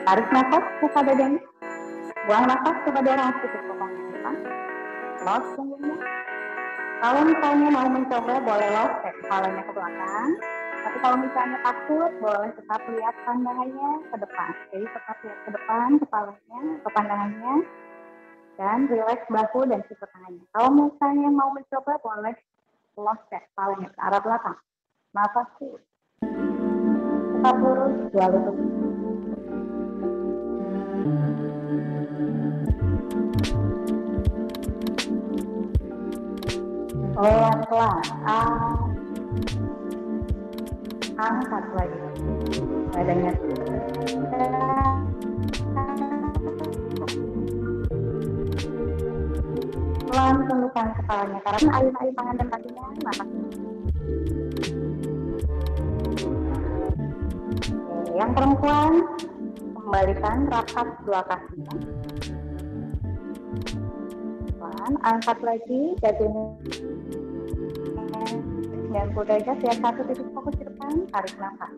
Tarik nafas, buka badannya. Buang nafas, coba dorong sedikit bokongnya ke depan. Los punggungnya. Kalau misalnya mau mencoba, boleh los kepalanya ke belakang. Tapi kalau misalnya takut, boleh tetap lihat pandangannya ke depan. Jadi tetap lihat ke depan, kepalanya, ke pandangannya. Dan relax bahu dan siku tangannya. Kalau misalnya mau mencoba, boleh los kepalanya ke arah belakang. Nafas tuh. Tetap lurus, dua lutut. Pelan-pelan, angkat lagi badannya. Pelan tundukkan kepalanya, karena ayun-ayun tangan dan kakinya, nafas. Oke, yang perempuan kembalikan rapat dua kakinya. Pelan, angkat lagi badannya 90 derajat, lihat satu titik fokus di depan, tarik nafas.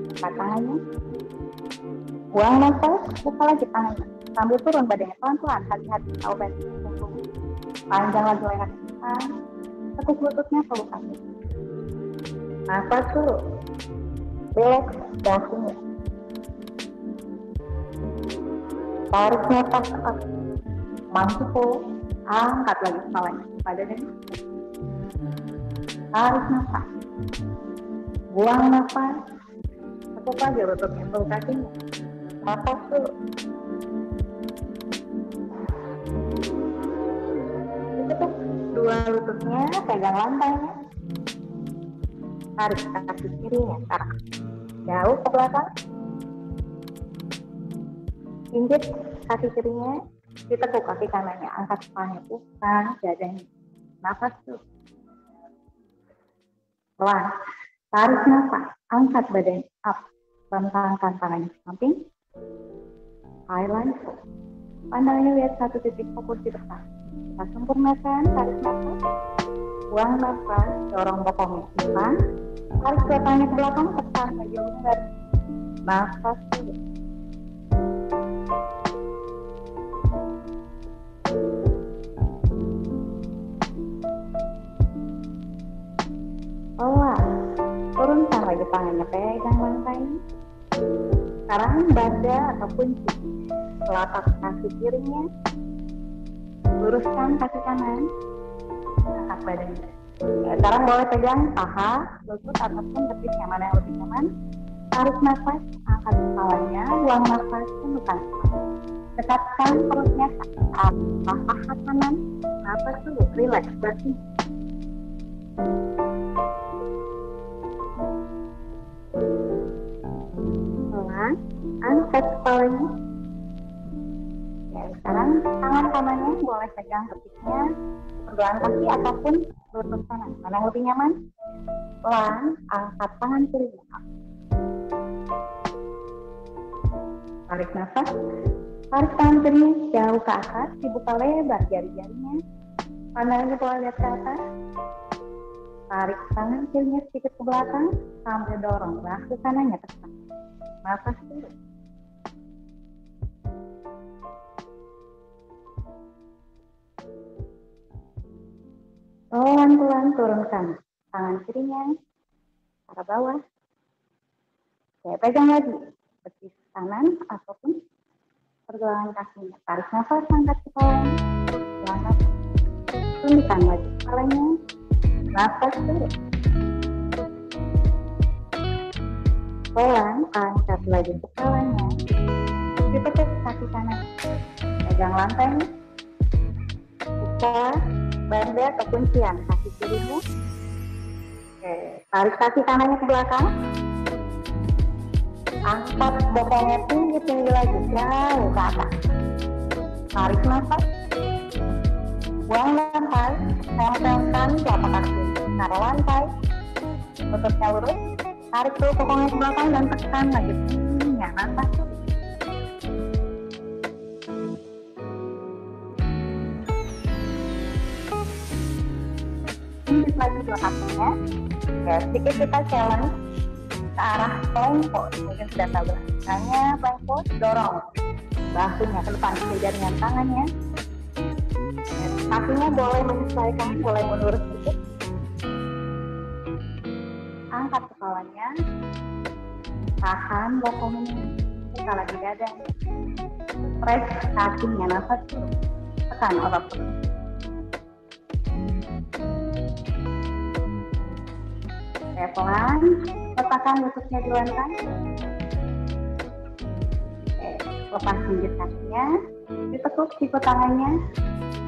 Buka tangannya. Buang nafas, buka lagi tangannya. Sambil turun badannya pelan-pelan, hati-hati tahu badan punggung. Panjang lagi leher kita. Tekuk lututnya ke kaki. Nafas dulu. Relax dahinya. Tarik nafas up. Mampu, angkat lagi kepalanya. Badannya. Tarik nafas. Buang nafas. Tekuk lagi lututnya ke kakinya. Nafas dulu. Tutup dua lututnya, pegang lantainya. Tarik kaki kirinya, tarik jauh ke belakang. Injek kaki kirinya, ditekuk kaki kanannya, angkat kepalanya, bukan dadanya. Nafas tuh. Pelan. Tarik nafas, angkat badan up. Bentangkan tangannya ke samping. Highline. Pandangannya lihat satu titik fokus di depan. Kita sempurnakan, tarik nafas. Buang nafas, dorong bokongnya ke depan. Tarik tangannya ke belakang, tekan lagi longgar. Nafas dulu. Turunkan lagi tangannya, pegang lantai. Sekarang dada atau kunci telapak kaki kirinya, luruskan kaki kanan, angkat badannya. Sekarang boleh pegang paha, lutut ataupun betisnya, mana yang lebih nyaman. Tarik nafas, angkat kepalanya, buang nafas, tundukkan kepala. Dekatkan perutnya ke paha kanan, nafas dulu, relax, berarti. Pelan, angkat kepalanya. Ya, sekarang tangan kanannya boleh pegang betisnya, pergelangan kaki ataupun lutut kanan. Mana yang lebih nyaman? Pelan, angkat tangan kiri. Tarik nafas. Tarik tangan kiri jauh ke atas, dibuka lebar jari-jarinya. Pandangannya boleh lihat ke atas. Tarik tangan kirinya sedikit ke belakang sambil dorong bahu kanannya tekan. Nafas dulu. Pelan-pelan turunkan tangan kirinya ke bawah. Saya pegang lagi betis kanan ataupun pergelangan kakinya. Tarik nafas, angkat kepalanya. Buang nafas. Tundukkan lagi kepalanya. Nafas dulu. Pelan, angkat lagi kepalanya. Ditekuk kaki kanan. Pegang lantainya. Buka banda atau kuncian kaki kirinya. Oke, tarik kaki kanannya ke belakang. Angkat bokongnya tinggi-tinggi lagi, jauh ke atas. Tarik nafas. Buang nafas, tempelkan telapak kaki ke lantai. Lututnya lurus. Tarik tuh bokongnya ke belakang dan tekan lagi. Ya, nafas. Lanjut lagi dua kakinya. Ya, sedikit kita challenge ke arah plank pose. Mungkin sudah tahu gerakannya. Plank pose, dorong bahunya ke depan sejajar dengan tangannya. Ya, kakinya boleh menyesuaikan, boleh mundur sedikit. Angkat kepalanya, tahan bokongnya, kita lagi dada. Press kakinya, nafas dulu. Tekan otot perut. Pelan, letakkan lututnya di lantai. Lepas pinggir kakinya, ditekuk siku tangannya,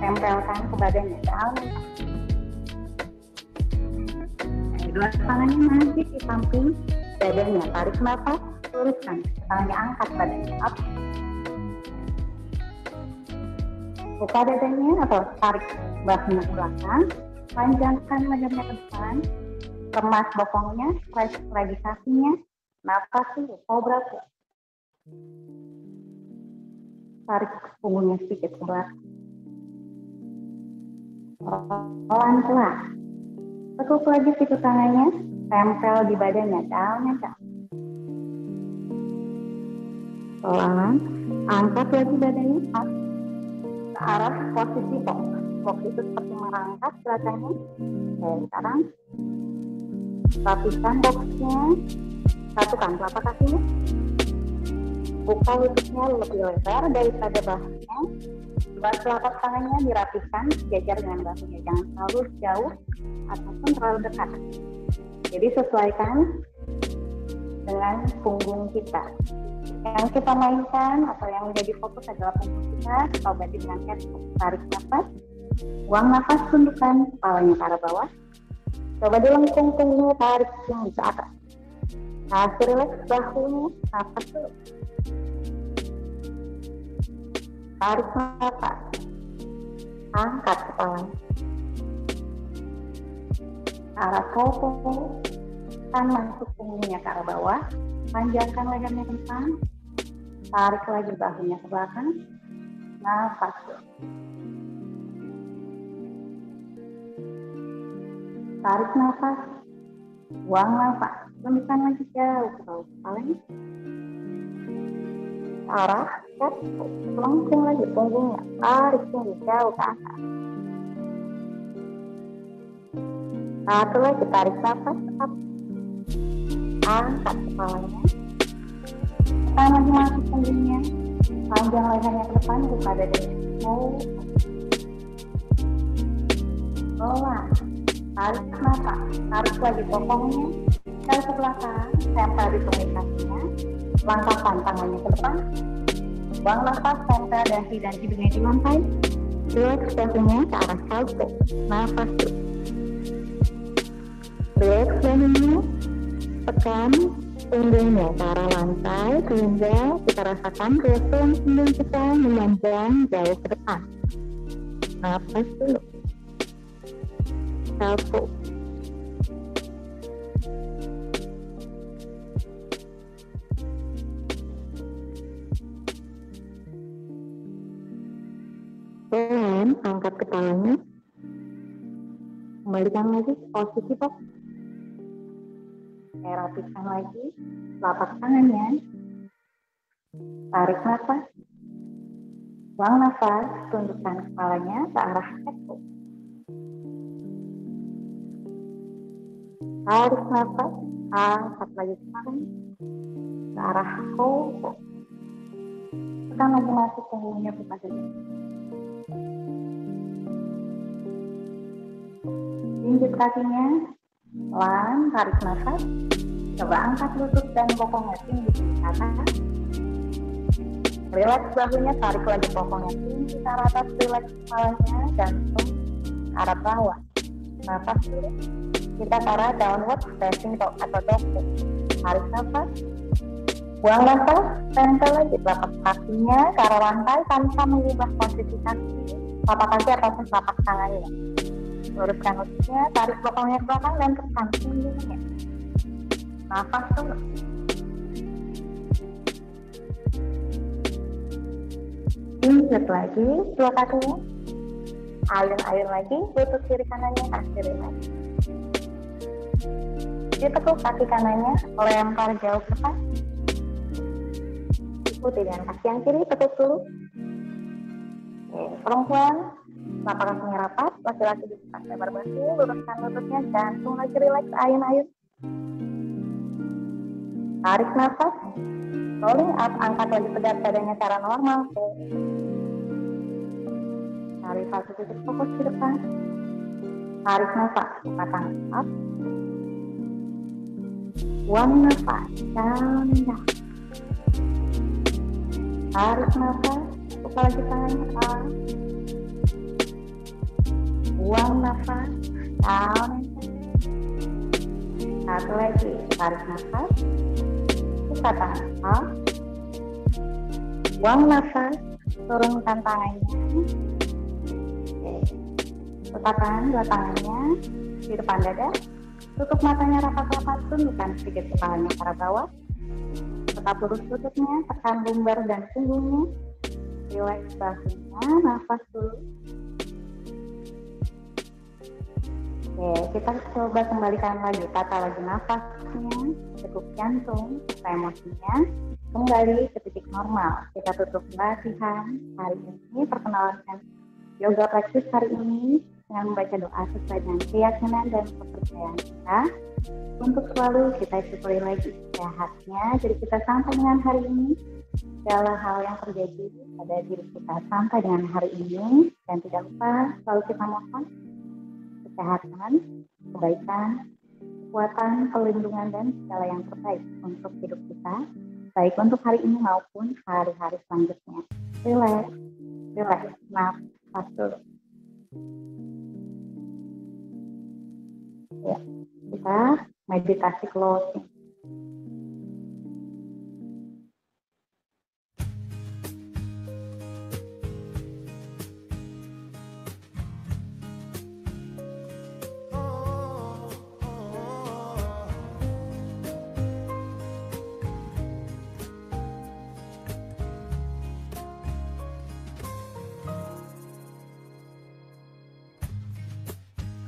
tempelkan ke badannya, dalam. Dua tangannya masih di samping dadanya, tarik nafas, luruskan, tangannya angkat badannya up. Buka dadanya atau tarik bahunya ke belakang, panjangkan lehernya ke depan. Remas bokongnya, stretch lagi kakinya, nafas dulu, cobra pose. Tarik punggungnya sedikit ke belakang. Pelan-pelan. Tekuk lagi siku tangannya, tempel di badannya, down and down. Pelan, angkat lagi badannya up ke arah posisi box. Box itu seperti merangkak belakangnya. Oke, sekarang rapikan boxnya, satukan telapak kakinya, buka lututnya lebih lebar daripada bahunya, dua telapak tangannya dirapikan sejajar dengan bahunya, jangan terlalu jauh ataupun terlalu dekat. Jadi sesuaikan dengan punggung kita. Yang kita mainkan atau yang menjadi fokus adalah punggung kita, kita obati dengan catwalk. Tarik nafas, buang nafas, tundukkan kepalanya ke arah bawah. Coba dilengkung punggungnya, tarik yang ke atas. Kasih relax bahunya, nafas dulu. Tarik nafas. Angkat kepala. Ke arah koko. Tekan masuk punggungnya ke arah bawah. Panjangkan lehernya ke depan. Tarik lagi bahunya ke belakang. Nafas. Tarik nafas. Buang nafas. Tundukkan lagi jauh ke bawah kepalanya. Arah jatuh. Langsung lagi punggungnya. Tarik tinggi jauh ke atas. Satu lagi, tarik nafas. Angkat kepalanya. Tekan lagi masuk punggungnya. Panjang lehernya ke depan, buka dadanya. Bawah. Tarik nafas. Tarik lagi bokongnya. Jauh ke belakang. Tempel di tumit kakinya. Langkahkan tangannya ke depan. Buang nafas, tempel dahi dan hidungnya di lantai. Relax dahinya ke arah kalbu. Nafas dulu. Relax dahinya. Tekan punggungnya ke arah lantai sehingga kita rasakan tulang punggung kita memanjang jauh ke depan. Nafas dulu. Kalbu. Dan angkat kepalanya. Kembalikan lagi ke posisi box. Rapikan lagi telapak tangannya. Tarik nafas. Buang nafas. Tundukkan kepalanya ke arah kepala. Tarik nafas. Angkat lagi kepalanya ke arah koko. Tekan lagi masuk punggungnya buka dada. Injek kakinya. Pelan, tarik nafas. Coba angkat lutut dan bokongnya tinggi ke atas. Relax bahunya, tarik lagi bokongnya tinggi ke arah atas. Relax kepalanya, jantung ke arah bawah. Nafas dulu. Kita ke arah downward facing dog atau doggy. Tarik nafas. Buang nafas. Tempel lagi telapak kakinya ke arah lantai tanpa mengubah posisi kaki. Telapak kaki ataupun telapak tangannya. Luruskan lututnya, tarik bokongnya ke belakang dan tekan punggungnya. Nafas dulu. Injek lagi dua kakinya. Ayun-ayun lagi, lutut kiri kanannya kaki lagi. Ditekuk kaki kanannya, lempar jauh ke depan. Ikuti dengan kaki yang kiri, tekuk dulu. Perempuan, telapak kakinya rapat, laki-laki dibuka lebar batu, luruskan lututnya, jantung lagi rileks, ayun-ayun. Tarik nafas, rolling up, angkat lagi tegak dadanya secara normal. Tarik satu titik fokus di depan. Tarik nafas, buka tangan up. Buang nafas, down. Tarik nafas, buka lagi tangannya up. Buang nafas, down. Satu lagi, tarik nafas, buka tangan up. Buang nafas, turunkan tangannya. Letakkan dua tangannya di depan dada. Tutup matanya rapat-rapat, tundukkan sedikit kepalanya ke arah bawah. Tetap lurus lututnya, tekan lumbar dan punggungnya. Relax bahunya, nafas dulu. Oke, kita coba kembalikan lagi, tata lagi nafasnya, degup jantung, emosinya, kembali ke titik normal. Kita tutup latihan hari ini, perkenalan yoga praktis hari ini dengan membaca doa sesuai dengan keyakinan dan kepercayaan kita. Untuk selalu kita syukuri lagi sehatnya, jadi kita sampai dengan hari ini. Segala hal yang terjadi pada diri kita sampai dengan hari ini, dan tidak lupa selalu kita mohon kesehatan, kebaikan, kekuatan, perlindungan, dan segala yang terbaik untuk hidup kita, baik untuk hari ini maupun hari-hari selanjutnya. Relax, nafas dulu. Ya, kita meditasi closing.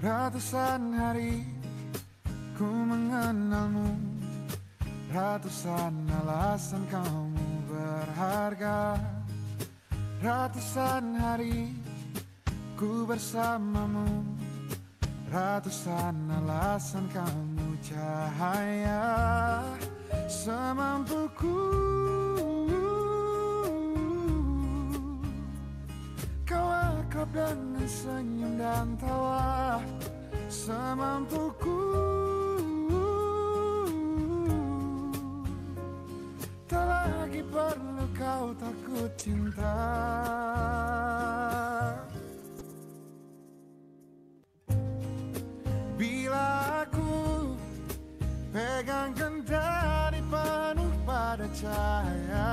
Ratusan hari ku mengenalmu, ratusan alasan kamu berharga. Ratusan hari ku bersamamu, ratusan alasan kamu cahaya. Semampuku kau akrab dengan senyum dan tawa. Semampuku tak lagi perlu kau takut cinta. Bila aku pegang kendali penuh pada cahaya,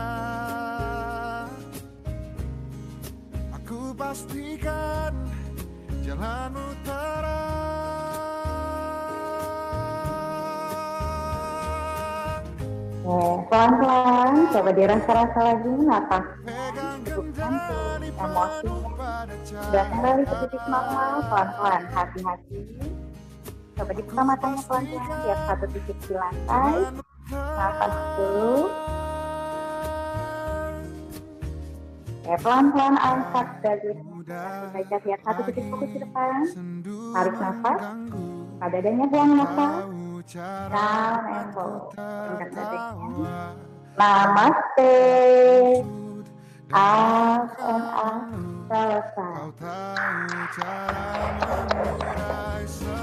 aku pastikan jalanmu terang. Pelan-pelan, coba dirasa-rasa lagi napas. Cukupkan tuh emosinya. Sudah kembali ke titik normal, pelan-pelan, hati-hati. Coba dibuka matanya pelan-pelan, lihat satu titik di lantai. Napas dulu. Pelan-pelan angkat dari baca, lihat satu titik fokus di depan. Tarik nafas. Pada dadanya buang nafas. Down and go. Angkat dadanya. Namaste. Up and up. Selesai.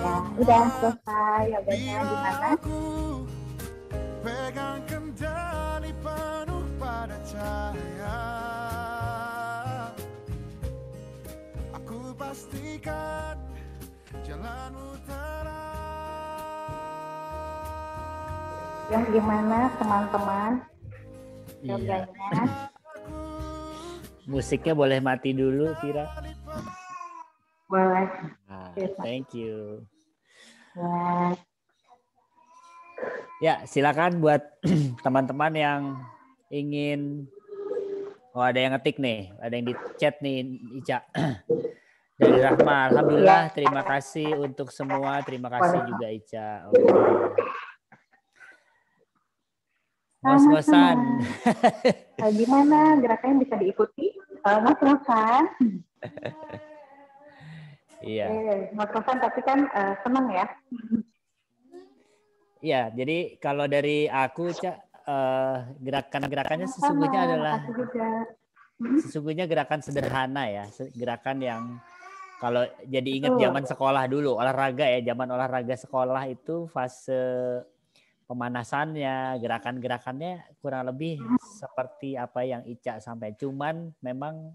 Ya, udah selesai. Yoganya gimana? Pegang kendali penuh pada cahaya, aku pastikan jalanmu terang. Ya, gimana teman-teman? Yoganya? Musiknya boleh mati dulu, Vira. Boleh. Thank you. Ya. Ya, silakan buat teman-teman yang ingin. Oh, ada yang ngetik nih, ada yang di chat nih, Ica. Dari Rahma, alhamdulillah, terima kasih untuk semua, terima kasih juga Ica. Oke. Ngos-ngosan. Gimana gerakannya bisa diikuti? Ngos-ngosan. Iya. Ngos-ngosan tapi kan senang ya. Iya, jadi kalau dari aku, Cak, gerakan-gerakannya sesungguhnya gerakan sederhana ya, gerakan yang kalau jadi ingat zaman sekolah dulu, olahraga ya, zaman olahraga sekolah itu fase pemanasannya, gerakan-gerakannya kurang lebih seperti apa yang Ica sampai, cuman memang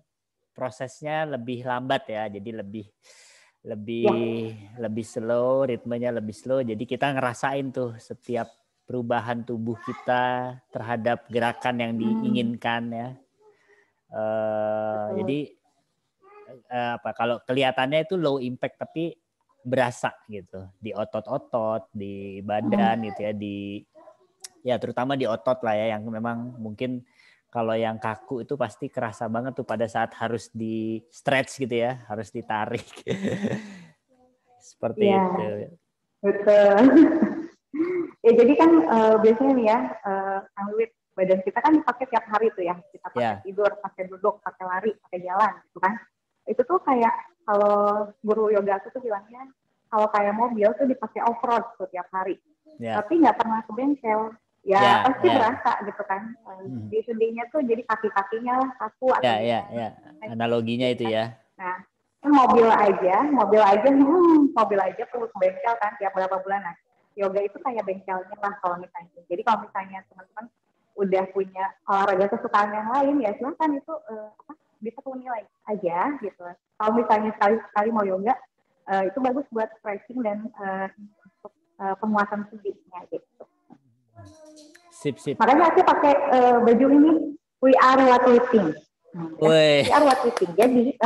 prosesnya lebih lambat ya, jadi lebih slow, ritmenya lebih slow. Jadi kita ngerasain tuh setiap perubahan tubuh kita terhadap gerakan yang diinginkan ya. Jadi kalau kelihatannya itu low impact tapi berasa gitu di otot-otot, di badan gitu ya, terutama di otot lah ya, yang memang mungkin kalau yang kaku itu pasti kerasa banget tuh pada saat harus di stretch gitu ya, harus ditarik. Seperti itu. Betul. Ya jadi kan biasanya nih ya, badan kita kan dipakai tiap hari tuh ya. Kita pakai tidur, pakai duduk, pakai lari, pakai jalan gitu kan. Itu tuh kayak kalau guru yoga aku tuh bilangnya, kalau kayak mobil tuh dipakai off-road tuh tiap hari. Tapi nggak pernah ke bengkel. Ya pasti berasa gitu kan. Di sendinya tuh jadi kaki-kakinya lah kaku. Analoginya itu ya. Nah, mobil aja perlu ke bengkel kan tiap berapa bulan. Nah, yoga itu kayak bengkelnya lah kalau misalnya. Jadi kalau misalnya teman-teman udah punya olahraga kesukaan yang lain ya silakan itu bisa tekuni lagi aja gitu. Kalau misalnya sekali-sekali mau yoga, itu bagus buat stretching dan untuk penguatan sendinya gitu. Sip. Makanya aku pakai baju ini, we are what we think. We are what we think. Jadi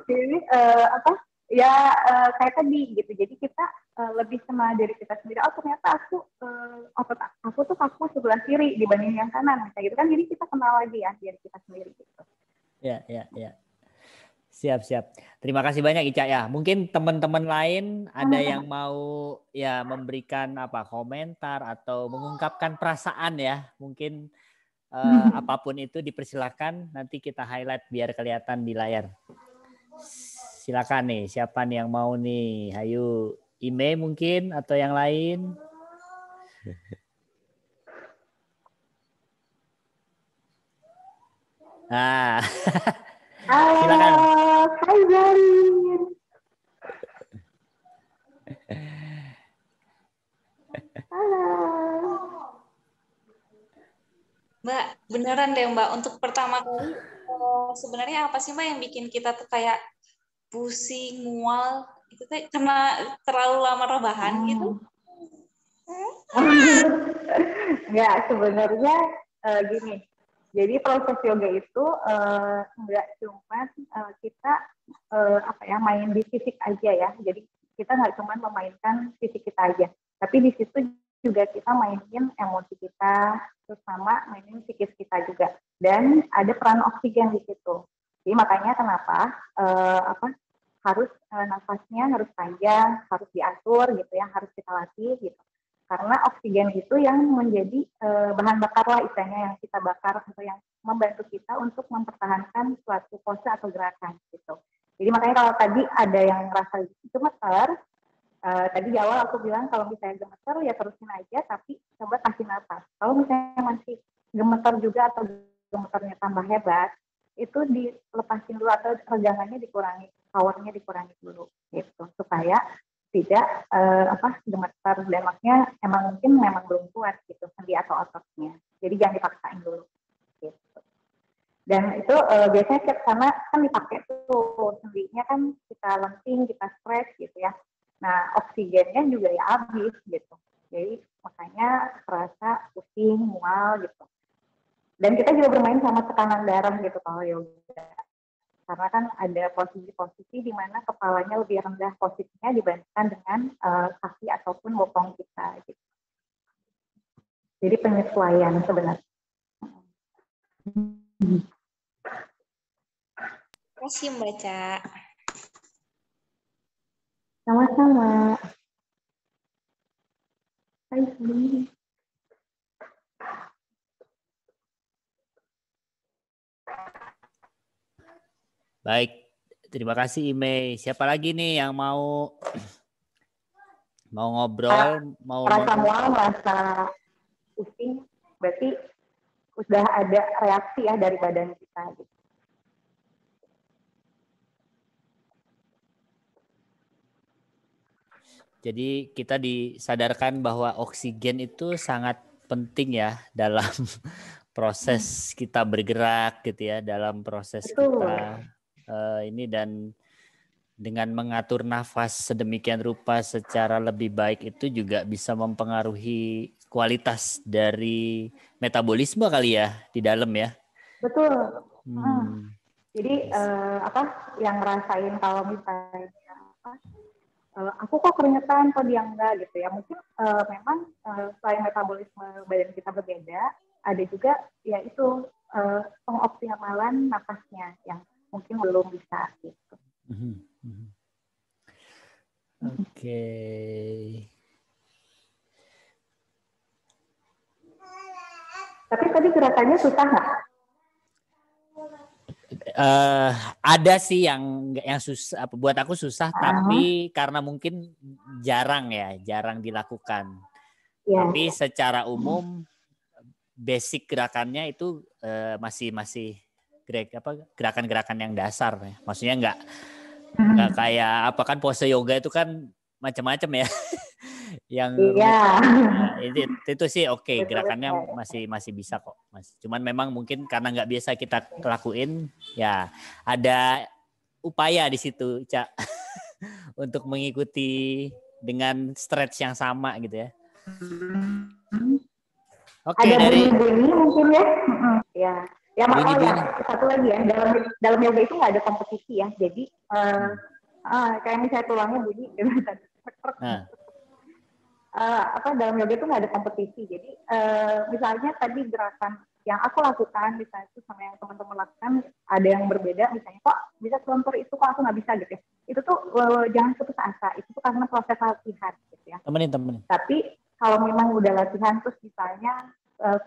ini kayak tadi gitu. Jadi kita lebih kenal diri kita sendiri. Oh ternyata otot aku tuh kaku sebelah kiri dibanding yang kanan. Kayak gitu kan. Jadi kita kenal lagi ya diri kita sendiri gitu. Ya. Siap. Terima kasih banyak Ica ya. Mungkin teman-teman lain ada yang mau ya memberikan komentar atau mengungkapkan perasaan ya. Mungkin apapun itu dipersilakan, nanti kita highlight biar kelihatan di layar. Silakan nih, siapa nih yang mau nih? Ayo, Ime mungkin atau yang lain? Nah, silakan. Hai Zarin. Halo. Mbak, beneran deh Mbak, untuk pertama kali sebenarnya apa sih Mbak yang bikin kita tuh kayak pusing, mual, itu tuh karena terlalu lama rebahan gitu? Enggak, sebenarnya gini. Jadi proses yoga itu enggak cuma kita main di fisik aja ya. Jadi kita nggak cuma memainkan fisik kita aja, tapi di situ juga kita mainin emosi kita, terus sama mainin psikis kita juga. Dan ada peran oksigen di situ. Jadi makanya kenapa harus nafasnya harus panjang, harus diatur gitu ya, harus kita latih gitu. Karena oksigen itu yang menjadi bahan bakar lah istilahnya, yang kita bakar atau yang membantu kita untuk mempertahankan suatu pose atau gerakan gitu. Jadi makanya kalau tadi ada yang ngerasa gemeter, tadi di awal aku bilang kalau misalnya gemeter ya terusin aja, tapi coba kasih nafas. Kalau misalnya masih gemeter juga atau gemeternya tambah hebat, itu dilepasin dulu atau regangannya dikurangi, powernya dikurangi dulu gitu, supaya tidak gemeter, dan maksudnya memang belum kuat gitu sendi atau ototnya. Jadi jangan dipaksain dulu gitu. Dan itu biasanya karena kan dipakai tuh sendinya kan kita lenting, kita stretch gitu ya. Nah oksigennya juga ya habis gitu. Jadi makanya terasa pusing, mual gitu. Dan kita juga bermain sama tekanan darah gitu kalau yoga. Karena kan ada posisi-posisi di mana kepalanya lebih rendah posisinya dibandingkan dengan kaki ataupun bokong kita. Gitu. Jadi penyesuaian sebenarnya. Terima kasih Mbak Ca. Sama-sama. Hai. Baik, terima kasih Ime. Siapa lagi nih yang mau ngobrol, mau merasa mual, merasa pusing, berarti sudah ada reaksi ya dari badan kita. Gitu. Jadi kita disadarkan bahwa oksigen itu sangat penting ya dalam proses kita bergerak gitu ya, dalam proses kita ini, dan dengan mengatur nafas sedemikian rupa secara lebih baik itu juga bisa mempengaruhi kualitas dari metabolisme kali ya di dalam ya. Betul. Jadi yang ngerasain kalau misalnya aku kok keringetan, kok dia enggak gitu ya. Mungkin memang selain metabolisme badan kita berbeda, ada juga ya itu pengoptimalan nafasnya yang mungkin belum bisa gitu. Oke. Tapi tadi gerakannya susah nggak? Ada sih yang susah, buat aku susah, tapi karena mungkin jarang dilakukan. Tapi secara umum basic gerakannya itu masih gerakan-gerakan yang dasar ya. Maksudnya nggak kayak kan pose yoga itu kan macam-macam ya. Yang itu sih oke, gerakannya masih bisa kok, Mas. Cuman memang mungkin karena nggak biasa kita lakuin, ya ada upaya di situ, Ca, untuk mengikuti dengan stretch yang sama gitu ya. Oke, ada dari bunyi mungkin ya. Ya satu lagi ya, dalam yoga itu nggak ada kompetisi ya. Jadi kayak misalnya tulangnya bunyi gitu. Dalam yoga itu nggak ada kompetisi. Jadi misalnya tadi gerakan yang aku lakukan di saat itu sama yang teman-teman lakukan ada yang berbeda, misalnya kok bisa kelompok itu kok aku nggak bisa gitu ya. Itu tuh jangan putus asa, itu tuh karena proses latihan gitu ya. Temenin. Tapi kalau memang udah latihan terus misalnya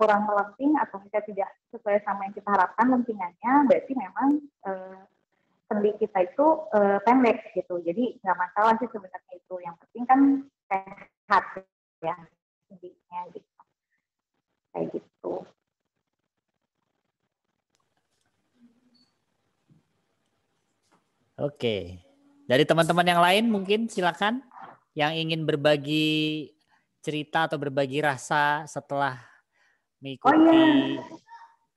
kurang melenting atau misalnya tidak sesuai sama yang kita harapkan lentingannya, berarti memang sendi kita itu pendek gitu. Jadi nggak masalah sih sebenarnya itu. Yang penting kan sehat ya sendinya gitu. Kayak gitu. Oke. Dari teman-teman yang lain mungkin silakan yang ingin berbagi cerita atau berbagi rasa setelah mengikuti. Oh iya.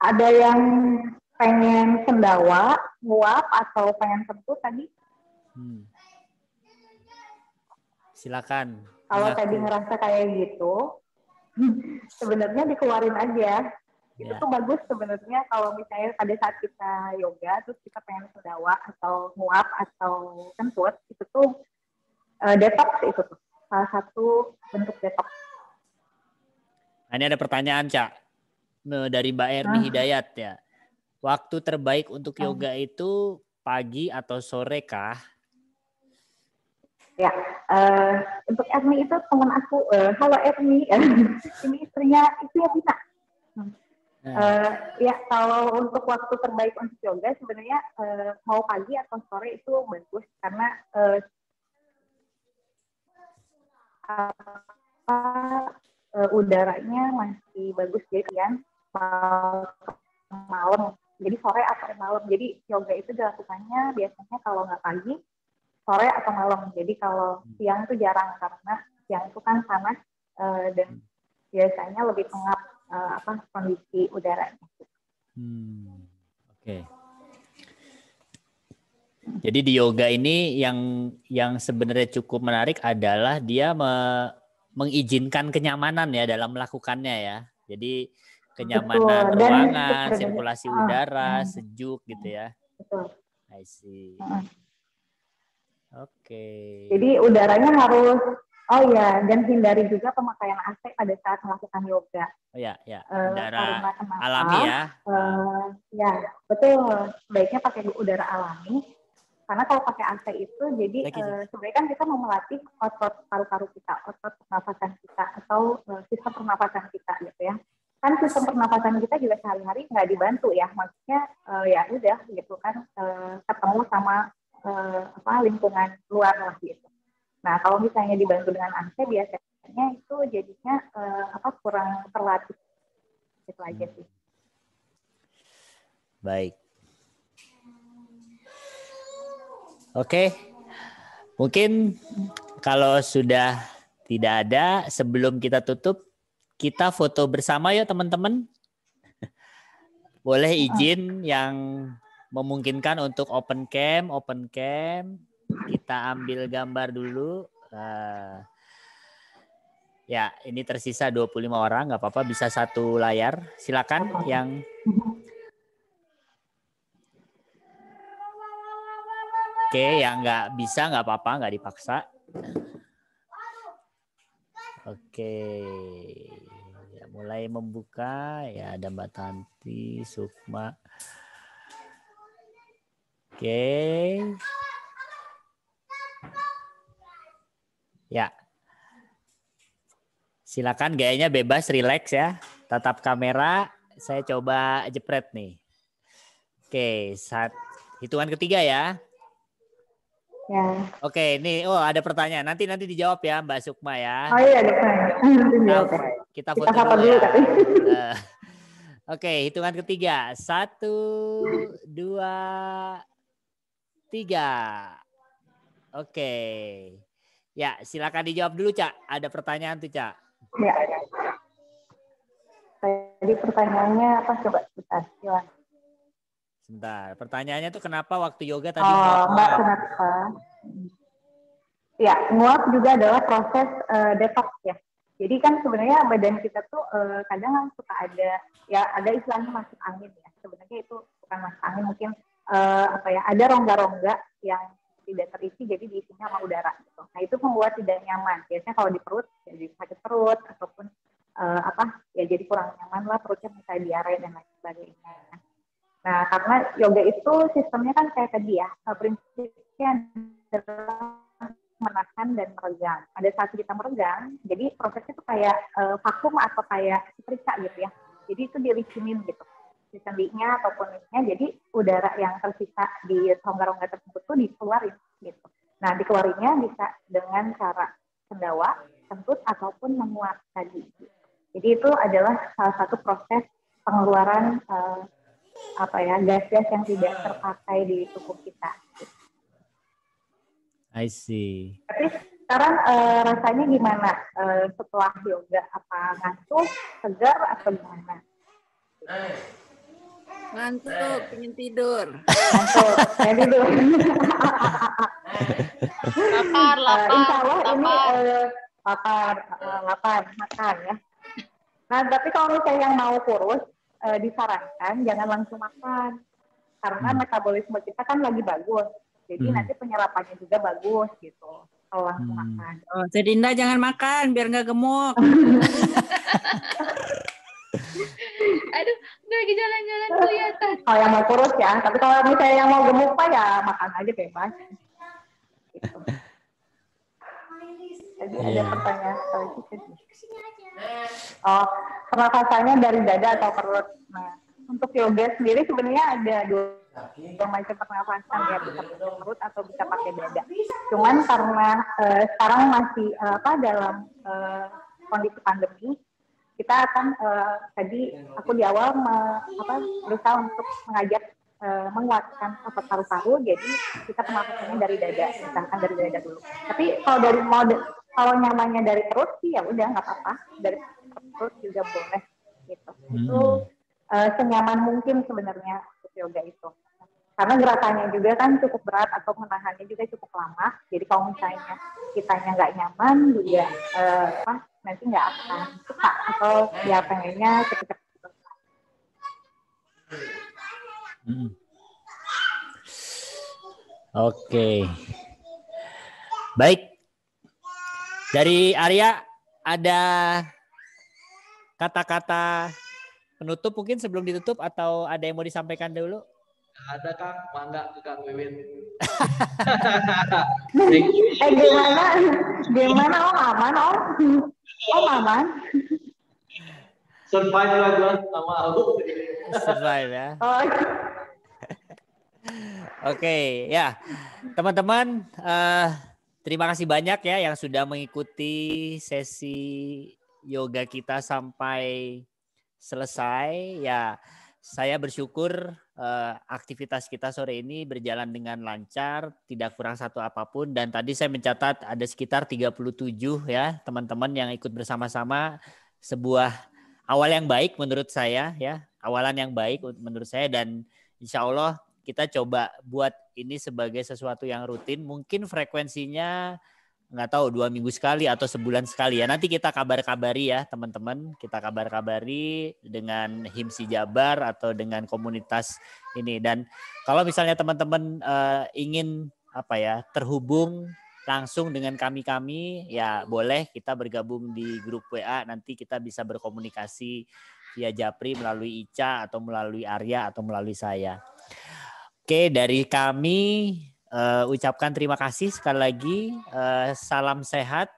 Ada yang pengen sendawa, nguap atau pengen sentuh tadi? Silakan. Kalau tadi ngerasa kayak gitu, sebenarnya dikeluarin aja. Itu tuh bagus sebenarnya kalau misalnya pada saat kita yoga terus kita pengen sendawa atau nguap atau kentut, itu tuh detox, itu tuh salah satu bentuk detox. Nah, ini ada pertanyaan Cak dari Mbak Erni Hidayat ya. Waktu terbaik untuk yoga itu pagi atau sore kah? Ya, untuk Erni itu teman aku. Halo Erni, ini istrinya Vina. Ya, kalau untuk waktu terbaik untuk yoga sebenarnya mau pagi atau sore itu bagus karena udaranya masih bagus, jadi kan malam. Jadi sore atau malam. Jadi yoga itu dilakukannya biasanya kalau nggak pagi, sore atau malam. Jadi kalau siang itu jarang karena siang itu kan panas dan biasanya lebih pengap kondisi udaranya. Oke. Jadi di yoga ini yang sebenarnya cukup menarik adalah dia mengizinkan kenyamanan ya dalam melakukannya ya. Jadi kenyamanan ruangan, sirkulasi udara, sejuk gitu ya. Betul. I see. Oke. Jadi udaranya harus, dan hindari juga pemakaian AC pada saat melakukan yoga. Oh ya. Udara alami ya. Ya, betul. Sebaiknya pakai udara alami. Karena kalau pakai AC itu, jadi sebenarnya kan kita mau melatih otot paru-paru kita, otot pernapasan kita, atau sistem pernapasan kita gitu ya. Kan sistem pernapasan kita juga sehari-hari nggak dibantu ya. Maksudnya ya udah gitu kan ketemu sama lingkungan luar lah gitu. Nah kalau misalnya dibantu dengan AC biasanya itu jadinya kurang terlatih gitu aja sih. Baik. Oke. Mungkin kalau sudah tidak ada, sebelum kita tutup, kita foto bersama ya teman-teman. Boleh izin yang memungkinkan untuk open cam. Kita ambil gambar dulu. Ya, ini tersisa 25 orang, nggak apa-apa, bisa satu layar. Silakan yang Oke, yang nggak bisa nggak apa-apa, nggak dipaksa. Oke, ya, mulai membuka. Ya, ada Mbak Tanti, Sukma. Oke. Ya. Silakan gayanya bebas, rileks ya. Tatap kamera. Saya coba jepret nih. Oke, hitungan ketiga ya. Ya. Oke, ini ada pertanyaan. Nanti dijawab ya Mbak Sukma ya. Oh iya, ada pertanyaan. Kita foto dulu ya. Oke, hitungan ketiga. 1, 2, 3. Oke. Ya, silakan dijawab dulu, Cak. Ada pertanyaan tuh, Cak. Ya. Tadi pertanyaannya apa? Coba kita silakan. Sebentar. Pertanyaannya tuh kenapa waktu yoga tadi Mbak, kenapa? Ya, nguap juga adalah proses detox ya. Jadi kan sebenarnya badan kita tuh kadang suka ada istilahnya masuk angin ya. Sebenarnya itu bukan masuk angin, mungkin ada rongga-rongga yang tidak terisi, jadi diisinya sama udara gitu. Nah itu membuat tidak nyaman. Biasanya kalau di perut jadi sakit perut ataupun ya jadi kurang nyaman lah, perutnya bisa diare dan lain sebagainya. Nah, karena yoga itu sistemnya kan kayak tadi ya, prinsipnya adalah menahan dan meregang. Pada saat kita meregang, jadi prosesnya itu kayak vakum atau kayak setrika gitu ya. Jadi itu dirikinin gitu, di sendinya ataupun ini, jadi udara yang tersisa di rongga-rongga tersebut tuh dikeluarin gitu. Nah, dikeluarinnya bisa dengan cara sendawa, kentut ataupun menguap tadi. Jadi itu adalah salah satu proses pengeluaran gas-gas yang tidak terpakai di tubuh kita. I see. Tapi sekarang rasanya gimana setelah yoga? Apa ngantuk, segar, atau gimana? Ngantuk, pengen tidur. Ngantuk, pengen tidur. Lapar. Insya Allah ini lapar, makan ya. Nah, tapi kalau misalnya yang mau kurus, disarankan jangan langsung makan. Karena metabolisme kita kan lagi bagus. Jadi nanti penyerapannya juga bagus gitu kalau langsung makan. Oh, Sedinda jangan makan biar nggak gemuk. Aduh, lagi jalan-jalan kelihatan. Kalau yang mau kurus ya, tapi kalau misalnya yang mau gemuk Pak ya makan aja bebas. Gitu. Jadi ada pertanyaan selanjutnya. Oh, pernafasannya dari dada atau perut. Nah, untuk yoga sendiri sebenarnya ada dua macam pernafasan ya, bisa pakai perut atau bisa pakai dada. Cuman karena sekarang masih dalam kondisi pandemi, kita akan tadi aku di awal berusaha untuk mengajak menguatkan otot paru-paru, jadi kita pernafasannya dari dada, misalkan dari dada dulu. Tapi kalau nyamannya dari perut sih ya udah nggak apa-apa, dari perut juga boleh gitu. Itu senyaman mungkin sebenarnya untuk yoga itu. Karena gerakannya juga kan cukup berat atau menahannya juga cukup lama. Jadi kalau misalnya kitanya nggak nyaman juga nanti nggak akan suka atau ya pengennya cepet-cepet. Oke. Baik. Dari Arya ada kata-kata penutup mungkin sebelum ditutup atau ada yang mau disampaikan dulu? Ada Kang, mangga ke Kang Wiwin. Gimana Om? Aman Om? Om aman? Survive lah gue sama aku. Survive ya. Oh. Oke, ya teman-teman, terima kasih banyak ya yang sudah mengikuti sesi yoga kita sampai selesai. Ya, saya bersyukur aktivitas kita sore ini berjalan dengan lancar, tidak kurang satu apapun. Dan tadi saya mencatat ada sekitar 37 ya teman-teman yang ikut bersama-sama, sebuah awal yang baik menurut saya ya, awalan yang baik menurut saya, dan insya Allah kita coba buat ini sebagai sesuatu yang rutin. Mungkin frekuensinya nggak tahu 2 minggu sekali atau sebulan sekali ya. Nanti kita kabar-kabari ya teman-teman. Kita kabar-kabari dengan Himsi Jabar atau dengan komunitas ini. Dan kalau misalnya teman-teman ingin terhubung langsung dengan kami ya boleh kita bergabung di grup WA. Nanti kita bisa berkomunikasi via Japri melalui Ica atau melalui Arya atau melalui saya. Oke, dari kami ucapkan terima kasih sekali lagi. Salam sehat.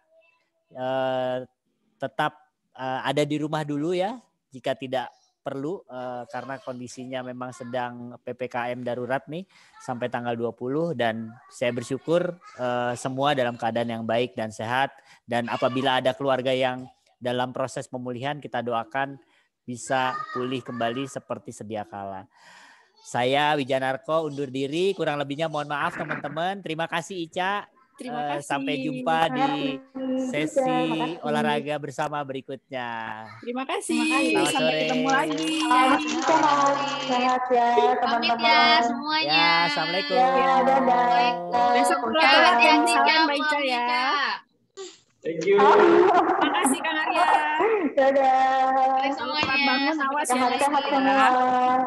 Tetap ada di rumah dulu ya jika tidak perlu karena kondisinya memang sedang PPKM darurat nih sampai tanggal 20, dan saya bersyukur semua dalam keadaan yang baik dan sehat, dan apabila ada keluarga yang dalam proses pemulihan kita doakan bisa pulih kembali seperti sedia kala. Saya Wijanarko undur diri, kurang lebihnya mohon maaf teman-teman. Terima kasih Ica. Terima kasih. Sampai jumpa di sesi olahraga bersama berikutnya. Terima kasih. Selamat Sampai sore. ketemu lagi. Sehat ya Pamit teman-teman. ya semuanya. Ya, assalamualaikum. Ya, dadah. Besok Sehat ya, salam Mbak Ica ya. Thank you. Terima kasih Kang Arya. Dadah. Semuanya. Bangun awas ya. Sehat-sehat semua.